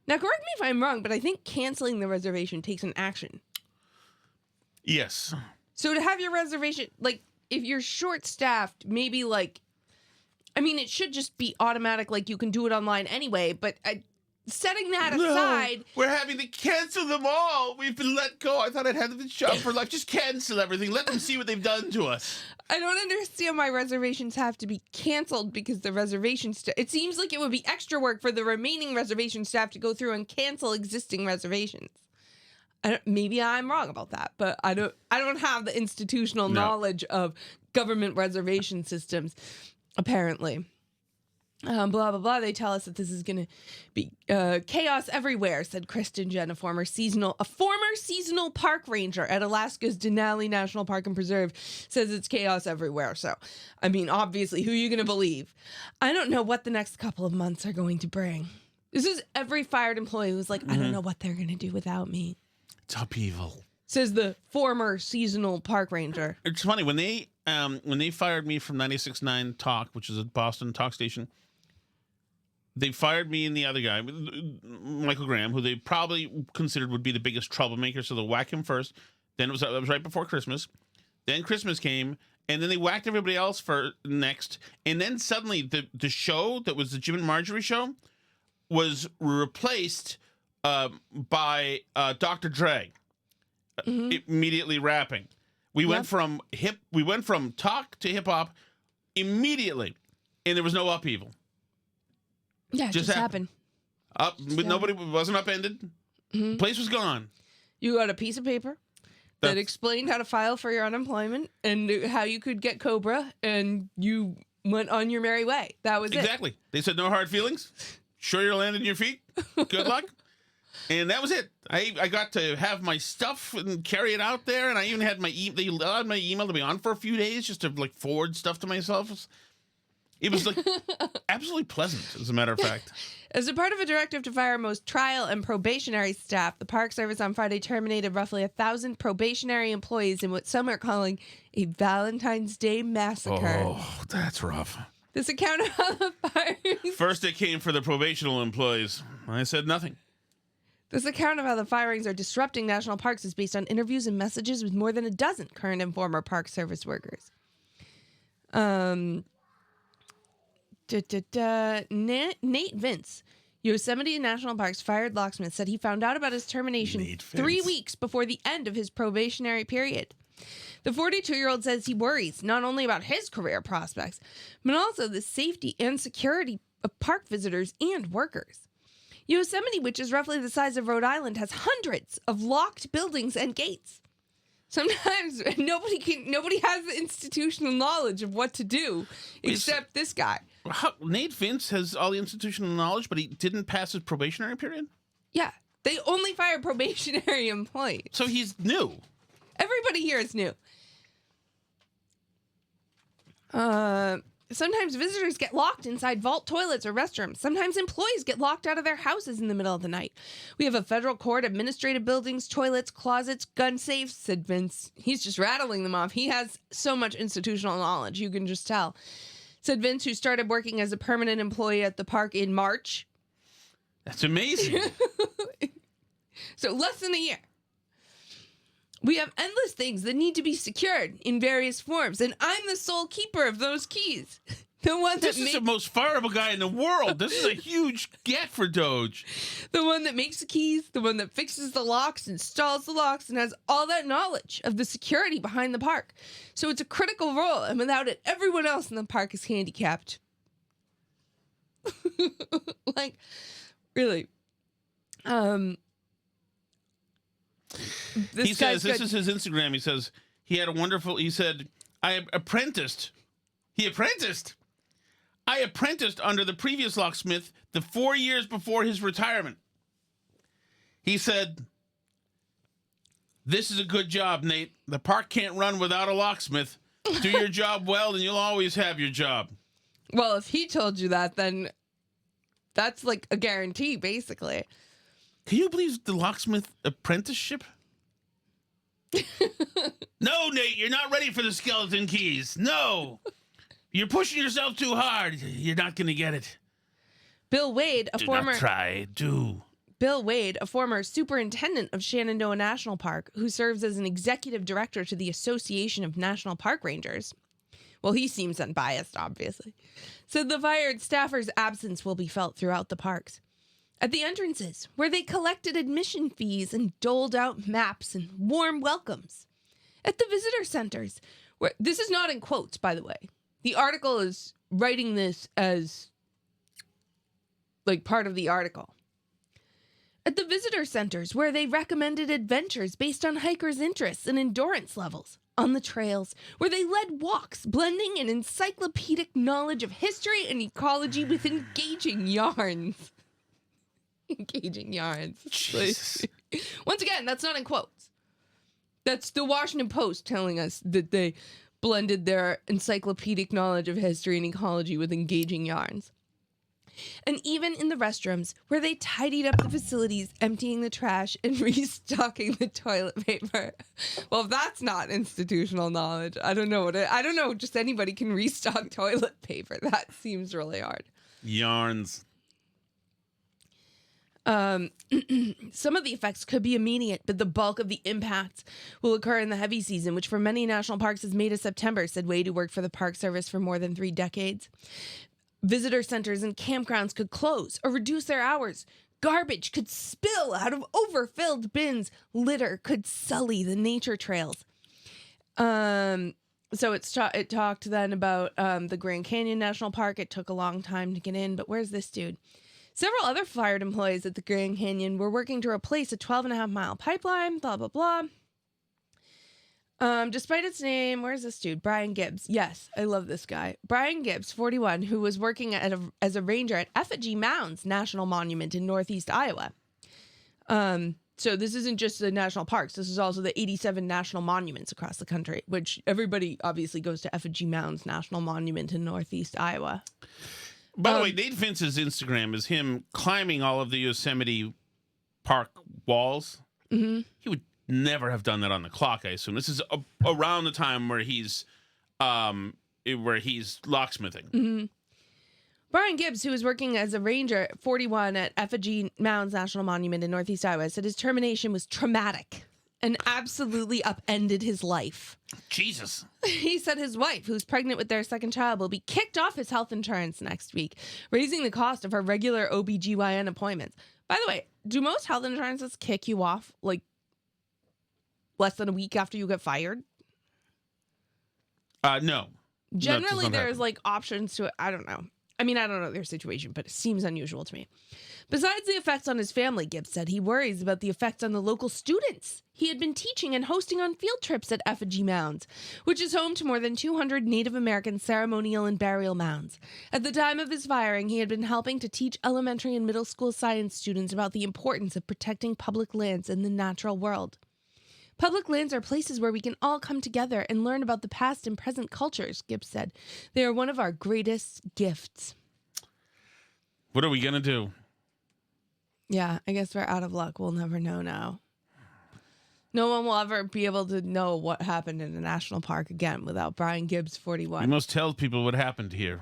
[SPEAKER 2] Now, correct me if I'm wrong, but I think canceling the reservation takes an action.
[SPEAKER 1] Yes.
[SPEAKER 2] So to have your reservation, like, if you're short-staffed, maybe, like, I mean, it should just be automatic, like, you can do it online anyway, but setting that aside.
[SPEAKER 1] We're having to cancel them all. We've been let go. I thought I'd had them shot for life. Just cancel everything. Let them see what they've done to us.
[SPEAKER 2] I don't understand why reservations have to be canceled because the reservation staff. It seems like it would be extra work for the remaining reservation staff to go through and cancel existing reservations. Maybe I'm wrong about that, but I don't have the institutional knowledge of government reservation systems, apparently. Blah, blah, blah. They tell us that this is going to be chaos everywhere, said Kristen Jen, a former seasonal park ranger at Alaska's Denali National Park and Preserve, says it's chaos everywhere. So, I mean, obviously, who are you going to believe? I don't know what the next couple of months are going to bring. This is every fired employee who's like, I don't know what they're going to do without me.
[SPEAKER 1] It's upheaval.
[SPEAKER 2] Says the former seasonal park ranger.
[SPEAKER 1] It's funny, when they fired me from 96.9 Talk, which is a Boston talk station, they fired me and the other guy, Michael Graham, who they probably considered would be the biggest troublemaker. So they'll whack him first. Then it was right before Christmas. Then Christmas came, and then they whacked everybody else for next. And then suddenly the show that was the Jim and Marjorie show was replaced by Dr. Dre, immediately rapping. We went from talk to hip hop immediately, and there was no upheaval.
[SPEAKER 2] Yeah, it just happened.
[SPEAKER 1] Nobody wasn't upended. The place was gone.
[SPEAKER 2] You got a piece of paper that explained how to file for your unemployment and how you could get COBRA, and you went on your merry way. That was
[SPEAKER 1] exactly. They said no hard feelings. Sure you're landing your feet. Good luck. And that was it. I got to have my stuff and carry it out there, and I even had they allowed my email to be on for a few days just to like forward stuff to myself. It was like absolutely pleasant, as a matter of fact.
[SPEAKER 2] As a part of a directive to fire most trial and probationary staff, the Park Service on Friday terminated roughly 1,000 probationary employees in what some are calling a Valentine's Day massacre.
[SPEAKER 1] Oh, that's rough.
[SPEAKER 2] This account of how the firings...
[SPEAKER 1] First it came for the probational employees. I said nothing.
[SPEAKER 2] This account of how the firings are disrupting national parks is based on interviews and messages with more than a dozen current and former Park Service workers. Nate Vince, Yosemite National Park's fired locksmith, said he found out about his termination 3 weeks before the end of his probationary period. The 42-year-old says he worries not only about his career prospects, but also the safety and security of park visitors and workers. Yosemite, which is roughly the size of Rhode Island, has hundreds of locked buildings and gates. Sometimes nobody has the institutional knowledge of what to do except this guy.
[SPEAKER 1] Nate Vince has all the institutional knowledge, but he didn't pass his probationary period?
[SPEAKER 2] Yeah. They only fire probationary employees.
[SPEAKER 1] So he's new.
[SPEAKER 2] Everybody here is new. Sometimes visitors get locked inside vault toilets or restrooms. Sometimes employees get locked out of their houses in the middle of the night. We have a federal court, administrative buildings, toilets, closets, gun safes, said Vince. He's just rattling them off. He has so much institutional knowledge, you can just tell. Said Vince, who started working as a permanent employee at the park in March.
[SPEAKER 1] That's amazing.
[SPEAKER 2] So less than a year. We have endless things that need to be secured in various forms, and I'm the sole keeper of those keys. The one
[SPEAKER 1] this is the most fireable guy in the world. This is a huge get for Doge.
[SPEAKER 2] The one that makes the keys, the one that fixes the locks, installs the locks, and has all that knowledge of the security behind the park. So it's a critical role, and without it, everyone else in the park is handicapped. Like, really.
[SPEAKER 1] He says, this is his Instagram. He says, he said, I apprenticed under the previous locksmith the 4 years before his retirement. He said, this is a good job, Nate. The park can't run without a locksmith. Do your job well and you'll always have your job.
[SPEAKER 2] Well, if he told you that, then that's like a guarantee, basically.
[SPEAKER 1] Can you believe the locksmith apprenticeship? No, Nate, you're not ready for the skeleton keys. No. You're pushing yourself too hard. You're not going to get it.
[SPEAKER 2] Bill Wade, a former superintendent of Shenandoah National Park, who serves as an executive director to the Association of National Park Rangers. Well, he seems unbiased, obviously. Said the fired staffer's absence will be felt throughout the parks. At the entrances, where they collected admission fees and doled out maps and warm welcomes. At the visitor centers, where this is not in quotes, by the way. The article is writing this as like part of the article. At the visitor centers, where they recommended adventures based on hikers' interests and endurance levels. On the trails, where they led walks, blending an encyclopedic knowledge of history and ecology with engaging yarns. Engaging yarns. Once again, that's not in quotes. That's the Washington Post telling us that they blended their encyclopedic knowledge of history and ecology with engaging yarns. And even in the restrooms, where they tidied up the facilities, emptying the trash and restocking the toilet paper. Well, if that's not institutional knowledge, I don't know I don't know. Just anybody can restock toilet paper. That seems really hard.
[SPEAKER 1] Yarns.
[SPEAKER 2] Some of the effects could be immediate, but the bulk of the impacts will occur in the heavy season, which for many national parks is May to September, said Wade, who worked for the Park Service for more than 3 decades. Visitor centers and campgrounds could close or reduce their hours. Garbage could spill out of overfilled bins. Litter could sully the nature trails. So it talked then about the Grand Canyon National Park. It took a long time to get in, but where's this dude? Several other fired employees at the Grand Canyon were working to replace a 12.5-mile pipeline, blah, blah, blah. Despite its name, where's this dude? Brian Gibbs. Yes, I love this guy. Brian Gibbs, 41, who was working as a ranger at Effigy Mounds National Monument in northeast Iowa. So this isn't just the national parks. This is also the 87 national monuments across the country, which everybody obviously goes to Effigy Mounds National Monument in northeast Iowa.
[SPEAKER 1] By the way, Nate Vince's Instagram is him climbing all of the Yosemite Park walls.
[SPEAKER 2] Mm-hmm.
[SPEAKER 1] He would never have done that on the clock, I assume. This is around the time where he's locksmithing.
[SPEAKER 2] Mm-hmm. Brian Gibbs, who was working as a ranger at 41 at Effigy Mounds National Monument in northeast Iowa, said his termination was traumatic and absolutely upended his life.
[SPEAKER 1] Jesus.
[SPEAKER 2] He said his wife, who's pregnant with their second child, will be kicked off his health insurance next week, raising the cost of her regular OBGYN appointments. By the way, do most health insurances kick you off like less than a week after you get fired?
[SPEAKER 1] No.
[SPEAKER 2] Generally, there's like options to it. I don't know. I mean, I don't know their situation, but it seems unusual to me. Besides the effects on his family, Gibbs said he worries about the effects on the local students he had been teaching and hosting on field trips at Effigy Mounds, which is home to more than 200 Native American ceremonial and burial mounds. At the time of his firing, he had been helping to teach elementary and middle school science students about the importance of protecting public lands in the natural world. Public lands are places where we can all come together and learn about the past and present cultures, Gibbs said. They are one of our greatest gifts.
[SPEAKER 1] What are we going to do?
[SPEAKER 2] Yeah, I guess we're out of luck. We'll never know now. No one will ever be able to know what happened in a national park again without Brian Gibbs, 41.
[SPEAKER 1] We must tell people what happened here.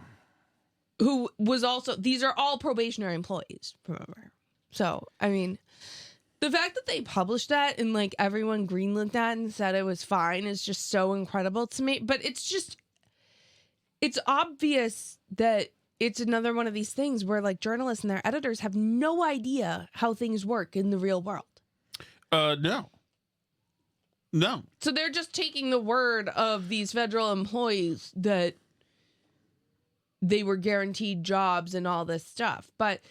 [SPEAKER 2] Who was also, these are all probationary employees, remember. So, I mean, the fact that they published that and like everyone greenlit that and said it was fine is just so incredible to me. But it's obvious that it's another one of these things where like journalists and their editors have no idea how things work in the real world.
[SPEAKER 1] No.
[SPEAKER 2] So they're just taking the word of these federal employees that they were guaranteed jobs and all this stuff. But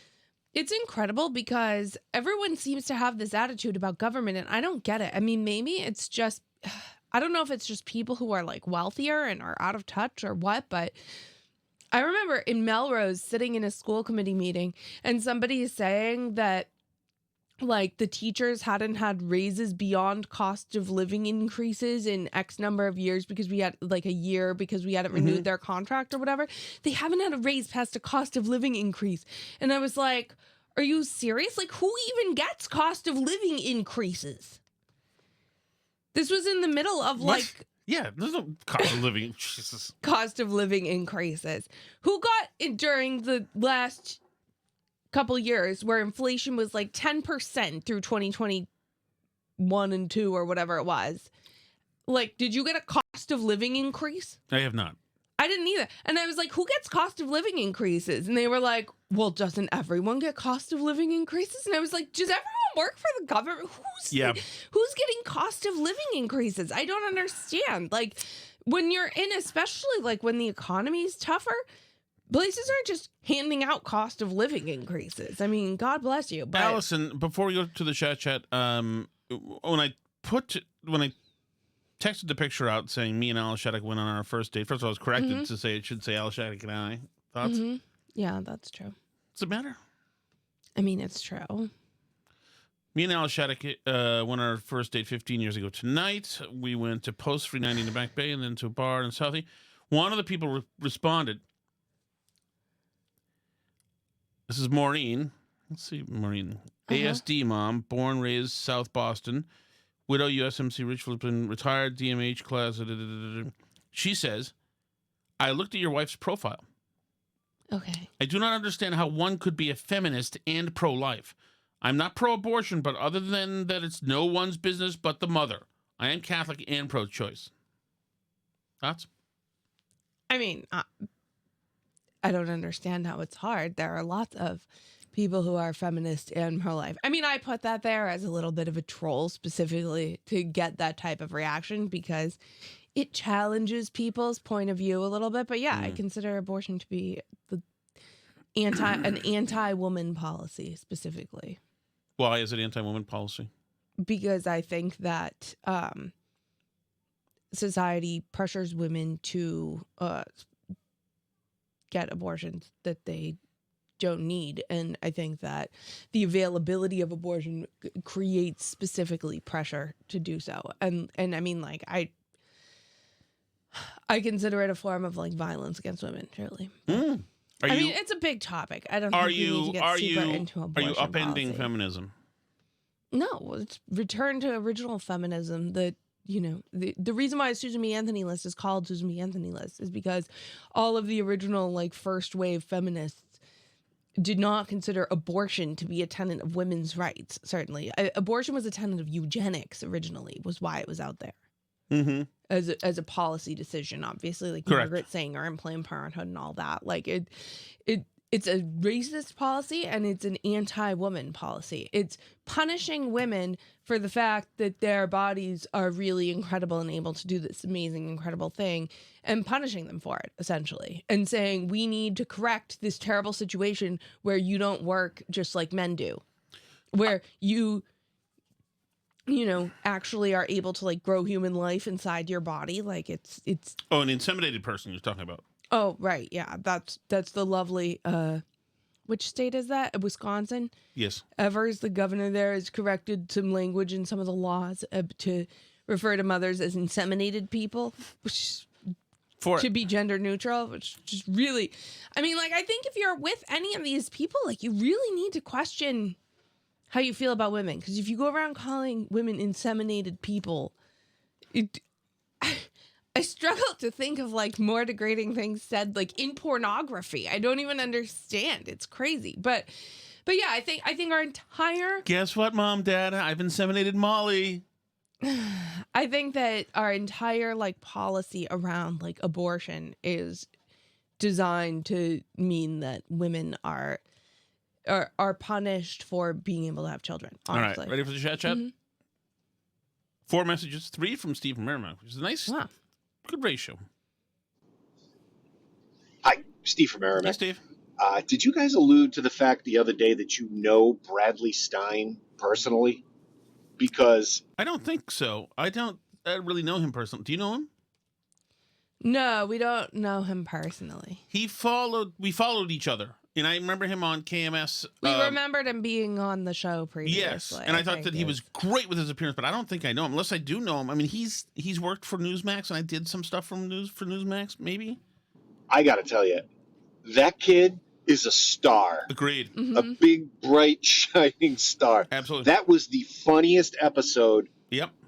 [SPEAKER 2] it's incredible because everyone seems to have this attitude about government, and I don't get it. I mean, maybe it's just, I don't know if it's just people who are like wealthier and are out of touch or what, but I remember in Melrose sitting in a school committee meeting and somebody is saying that like the teachers hadn't had raises beyond cost of living increases in X number of years because we had like a year because we hadn't renewed their contract or whatever. They haven't had a raise past a cost of living increase. And I was like, are you serious? Like who even gets cost of living increases? This was in the middle of like...
[SPEAKER 1] Yeah, there's no cost of living. Jesus.
[SPEAKER 2] Cost of living increases. Who got it during the last couple years where inflation was like 10% through 2021 and 2 or whatever it was? Like, did you get a cost of living increase?
[SPEAKER 1] I have not.
[SPEAKER 2] I didn't either. And I was like, who gets cost of living increases? And they were like, well, doesn't everyone get cost of living increases? And I was like, does everyone work for the government? Who's getting cost of living increases? I don't understand. Like, when you're in, especially like when the economy is tougher, places aren't just handing out cost of living increases. I mean, God bless you. But
[SPEAKER 1] Allison, before we go to the chat, when I texted the picture out saying me and Alice Shattuck went on our first date, first of all, I was corrected to say it should say Alice Shattuck and I. Thoughts?
[SPEAKER 2] Yeah, that's true.
[SPEAKER 1] What's the matter?
[SPEAKER 2] I mean, it's true.
[SPEAKER 1] Me and Alice Shattuck went on our first date 15 years ago tonight. We went to Post 390 in the Back Bay and then to a bar in Southie. One of the people responded. This is Maureen. Let's see, Maureen. ASD mom, born, raised South Boston. Widow, USMC, Richfield, retired, DMH class. She says, I looked at your wife's profile.
[SPEAKER 2] Okay.
[SPEAKER 1] I do not understand how one could be a feminist and pro-life. I'm not pro-abortion, but other than that, it's no one's business but the mother. I am Catholic and pro-choice. Thoughts?
[SPEAKER 2] I mean, I don't understand how it's hard. There are lots of people who are feminist and pro-life. I mean, I put that there as a little bit of a troll specifically to get that type of reaction because it challenges people's point of view a little bit. But yeah, I consider abortion to be an anti-woman policy specifically.
[SPEAKER 1] Why is it anti-woman policy?
[SPEAKER 2] Because I think that society pressures women to get abortions that they don't need. And I think that the availability of abortion creates specifically pressure to do so. And I mean, like, I consider it a form of like violence against women, truly.
[SPEAKER 1] Mm.
[SPEAKER 2] I mean, it's a big topic. I don't think we need to get super into abortion.
[SPEAKER 1] Are you upending
[SPEAKER 2] policy.
[SPEAKER 1] Feminism?
[SPEAKER 2] No, it's return to original feminism. That, you know, the reason why Susan B. Anthony list is called Susan B. Anthony list is because all of the original like first wave feminists did not consider abortion to be a tenet of women's rights. Certainly, abortion was a tenet of eugenics originally. Was why it was out there.
[SPEAKER 1] Mm-hmm.
[SPEAKER 2] As a policy decision, obviously, like
[SPEAKER 1] Correct.
[SPEAKER 2] Margaret Sanger and Planned Parenthood and all that. Like it's a racist policy and it's an anti-woman policy. It's punishing women for the fact that their bodies are really incredible and able to do this amazing, incredible thing, and punishing them for it, essentially, and saying we need to correct this terrible situation where you don't work just like men do, where you know, actually are able to like grow human life inside your body. Like it's
[SPEAKER 1] an inseminated person you're talking about.
[SPEAKER 2] Oh, right. Yeah. That's the lovely, which state is that? Wisconsin?
[SPEAKER 1] Yes.
[SPEAKER 2] Evers, the governor there, has corrected some language in some of the laws to refer to mothers as inseminated people, which should be gender neutral, which just really, I mean, like, I think if you're with any of these people, like, you really need to question how you feel about women. Because if you go around calling women inseminated people, I struggle to think of like more degrading things said like in pornography. I don't even understand. It's crazy. But yeah, I think our entire
[SPEAKER 1] Guess what, Mom, Dad? I've inseminated Molly.
[SPEAKER 2] I think that our entire like policy around like abortion is designed to mean that women are punished for being able to have children. Honestly.
[SPEAKER 1] All right, ready for the chat? Mm-hmm. 4 messages, 3 from Steve from Merrimack, which is a nice, good ratio.
[SPEAKER 13] Hi, Steve from Merrimack.
[SPEAKER 1] Hi, Steve.
[SPEAKER 13] Did you guys allude to the fact the other day that you know Bradley Stein personally? Because
[SPEAKER 1] I don't think so. I don't really know him personally. Do you know him?
[SPEAKER 2] No, we don't know him personally.
[SPEAKER 1] We followed each other. And I remember him on KMS.
[SPEAKER 2] We remembered him being on the show previously.
[SPEAKER 1] Yes, and I thought that he was great with his appearance, but I don't think I know him. Unless I do know him. I mean, he's worked for Newsmax, and I did some stuff for Newsmax, maybe.
[SPEAKER 13] I got to tell you, that kid is a star.
[SPEAKER 1] Agreed.
[SPEAKER 2] Mm-hmm.
[SPEAKER 13] A big, bright, shining star.
[SPEAKER 1] Absolutely.
[SPEAKER 13] That was the funniest episode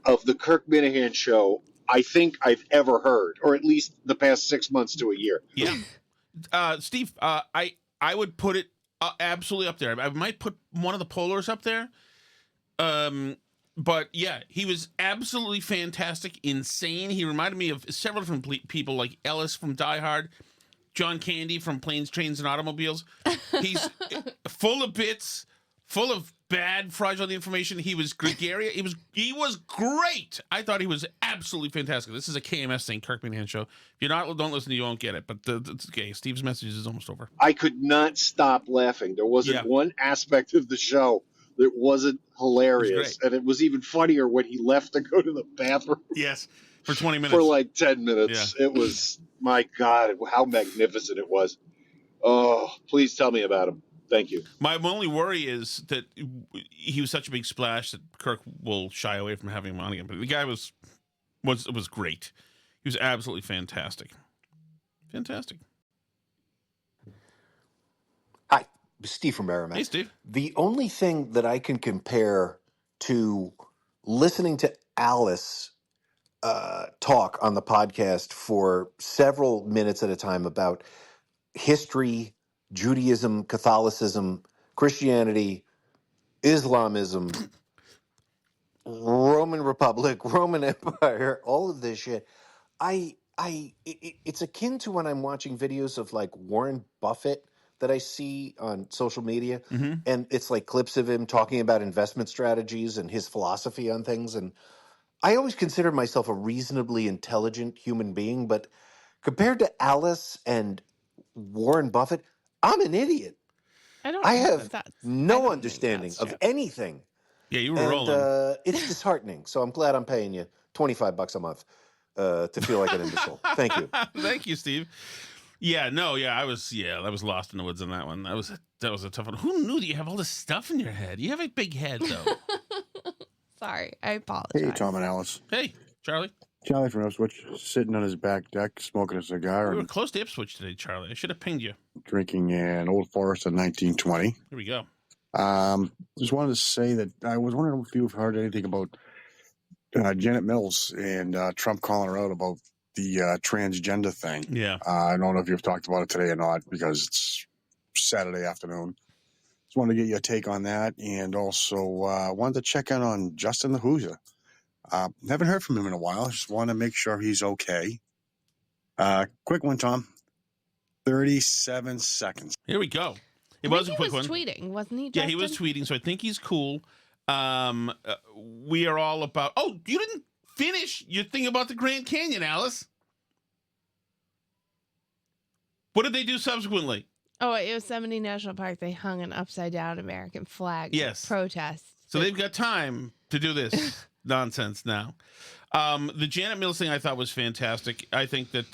[SPEAKER 13] of the Kirk Minahan show I think I've ever heard, or at least the past 6 months to a year.
[SPEAKER 1] Yeah. Steve, I would put it absolutely up there. I might put one of the Polars up there. But yeah, he was absolutely fantastic, insane. He reminded me of several different people, like Ellis from Die Hard, John Candy from Planes, Trains, and Automobiles. He's full of bits, full of bad, fraudulent information. He was gregarious. He was great. I thought he was absolutely fantastic. This is a KMS thing, Kirk Minahan Show. If you're not, don't listen, you won't get it. But it's okay. Steve's message is almost over.
[SPEAKER 13] I could not stop laughing. There wasn't one aspect of the show that wasn't hilarious. And it was even funnier when he left to go to the bathroom.
[SPEAKER 1] Yes, for 20 minutes.
[SPEAKER 13] For like 10 minutes. Yeah. It was, my God, how magnificent it was. Oh, please tell me about him. Thank you.
[SPEAKER 1] My only worry is that he was such a big splash that Kirk will shy away from having him on again. But the guy was great. He was absolutely fantastic. Fantastic.
[SPEAKER 14] Hi, Steve from Merrimack.
[SPEAKER 1] Hey, Steve.
[SPEAKER 14] The only thing that I can compare to listening to Alice talk on the podcast for several minutes at a time about history, Judaism, Catholicism, Christianity, Islamism, Roman Republic, Roman Empire, all of this shit. It's akin to when I'm watching videos of like Warren Buffett that I see on social media, and it's like clips of him talking about investment strategies and his philosophy on things. And I always consider myself a reasonably intelligent human being, but compared to Alice and Warren Buffett, I'm an idiot. I have no understanding of anything.
[SPEAKER 1] Yeah, you were rolling.
[SPEAKER 14] It's disheartening. So I'm glad I'm paying you $25 a month to feel like an imbecile. Thank you.
[SPEAKER 1] Thank you, Steve. I was lost in the woods on that one. That was a tough one. Who knew that you have all this stuff in your head? You have a big head, though.
[SPEAKER 2] Sorry, I apologize.
[SPEAKER 15] Hey, Tom and Alice.
[SPEAKER 1] Hey, Charlie.
[SPEAKER 15] Charlie from Ipswich, sitting on his back deck, smoking a cigar.
[SPEAKER 1] We were close to Ipswich today, Charlie. I should have pinged you.
[SPEAKER 15] Drinking an Old Forester 1920.
[SPEAKER 1] Here we go.
[SPEAKER 15] Just wanted to say that I was wondering if you've heard anything about Janet Mills and Trump calling her out about the transgender thing.
[SPEAKER 1] Yeah.
[SPEAKER 15] I don't know if you've talked about it today or not because it's Saturday afternoon. Just wanted to get your take on that, and also wanted to check in on Justin the Hoosier. Haven't heard from him in a while. Just want to make sure he's okay. Quick one, Tom. 37 seconds.
[SPEAKER 1] Here we go. It was a quick one.
[SPEAKER 2] He was tweeting, wasn't he, Justin?
[SPEAKER 1] Yeah, he was tweeting, so I think he's cool. We are all about... Oh, you didn't finish your thing about the Grand Canyon, Alice. What did they do subsequently?
[SPEAKER 2] Oh, at Yosemite National Park, they hung an upside-down American flag.
[SPEAKER 1] Yes.
[SPEAKER 2] Protest.
[SPEAKER 1] So they've got time to do this nonsense now. The Janet Mills thing I thought was fantastic. I think that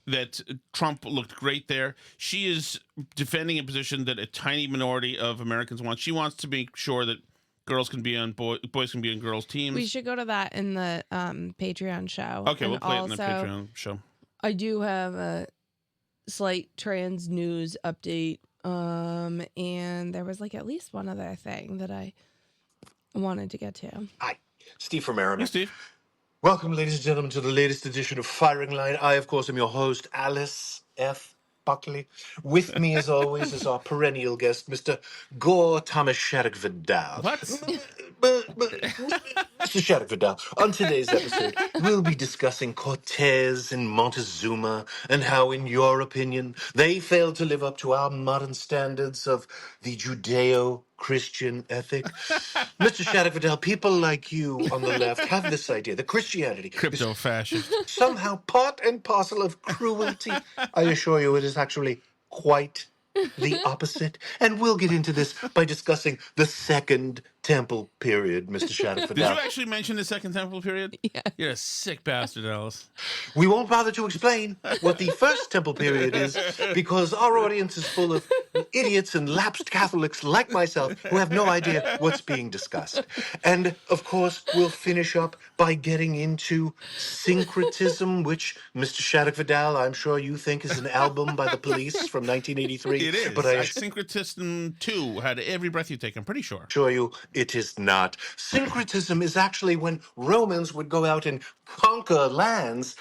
[SPEAKER 1] that Trump looked great there. She is defending a position that a tiny minority of Americans want. She wants to make sure that girls can be on boys can be on girls' teams.
[SPEAKER 2] We should go to that in the Patreon show.
[SPEAKER 1] Okay,
[SPEAKER 2] and
[SPEAKER 1] we'll play it in the Patreon show.
[SPEAKER 2] I do have a slight trans news update. And there was like at least one other thing that I wanted to get to.
[SPEAKER 14] Hi, Steve from Merrimack.
[SPEAKER 1] Hey, Steve.
[SPEAKER 14] Welcome, ladies and gentlemen, to the latest edition of Firing Line. I, of course, am your host, Alice F. Buckley. With me, as always, is our perennial guest, Mr. Gore Thomas Shattuck Vidal.
[SPEAKER 1] What?
[SPEAKER 14] Mr. Shattuck Vidal, on today's episode, we'll be discussing Cortez and Montezuma and how, in your opinion, they failed to live up to our modern standards of the Judeo-Christian ethic. Mr. Shattuck Vidal, people like you on the left have this idea that Christianity
[SPEAKER 1] Crypto-fascist.
[SPEAKER 14] is somehow part and parcel of cruelty. I assure you it is actually quite the opposite. And we'll get into this by discussing the Second Temple period, Mr. Shattuck Vidal.
[SPEAKER 1] Did you actually mention the Second Temple period?
[SPEAKER 2] Yeah.
[SPEAKER 1] You're a sick bastard, Alice.
[SPEAKER 14] We won't bother to explain what the First Temple period is because our audience is full of idiots and lapsed Catholics like myself who have no idea what's being discussed. And, of course, we'll finish up by getting into Syncretism, which, Mr. Shattuck Vidal, I'm sure you think is an album by the Police from 1983.
[SPEAKER 1] It is.
[SPEAKER 14] But I
[SPEAKER 1] Syncretism 2 had Every Breath You Take, I'm pretty sure.
[SPEAKER 14] assure you it is not. Syncretism is actually when Romans would go out and conquer lands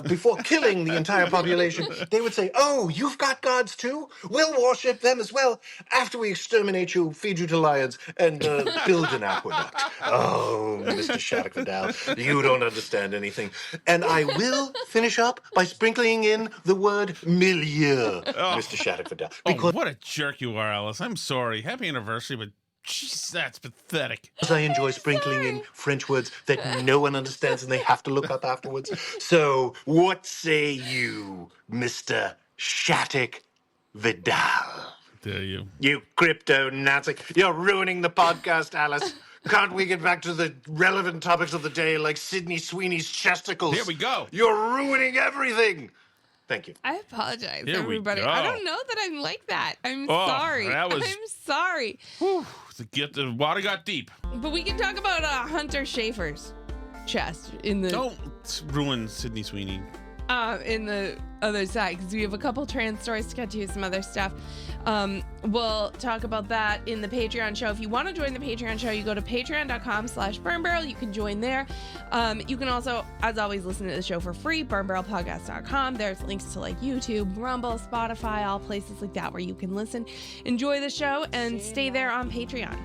[SPEAKER 14] before killing the entire population. They would say, oh, you've got gods too? We'll worship them as well. After we exterminate you, feed you to lions, and build an aqueduct. Oh, Mr. Shattuck Vidal, you don't understand anything. And I will finish up by sprinkling in the word milieu, Mr. Shattuck Vidal.
[SPEAKER 1] Because what a jerk you are, Alice. I'm sorry. Happy anniversary, but jeez, that's pathetic.
[SPEAKER 14] Because I enjoy sprinkling in French words that no one understands and they have to look up afterwards. So, what say you, Mr. Shattuck Vidal?
[SPEAKER 1] Dare you?
[SPEAKER 14] You crypto Nazi. You're ruining the podcast, Alice. Can't we get back to the relevant topics of the day like Sydney Sweeney's chesticles?
[SPEAKER 1] There we go.
[SPEAKER 14] You're ruining everything. Thank you.
[SPEAKER 2] I apologize,
[SPEAKER 1] Here we
[SPEAKER 2] everybody.
[SPEAKER 1] go.
[SPEAKER 2] I don't know that I'm like that. I'm sorry. I'm sorry.
[SPEAKER 1] The water got deep.
[SPEAKER 2] But we can talk about Hunter Schafer's chest in the...
[SPEAKER 1] Don't ruin Sydney Sweeney.
[SPEAKER 2] In the other side, because we have a couple trans stories to get to, some other stuff. We'll talk about that in the Patreon show. If you want to join the Patreon show, you go to patreon.com/burnbarrel. You can join there. You can also, as always, listen to the show for free, burnbarrelpodcast.com. There's links to like YouTube, Rumble, Spotify, all places like that where you can listen. Enjoy the show and stay there on Patreon.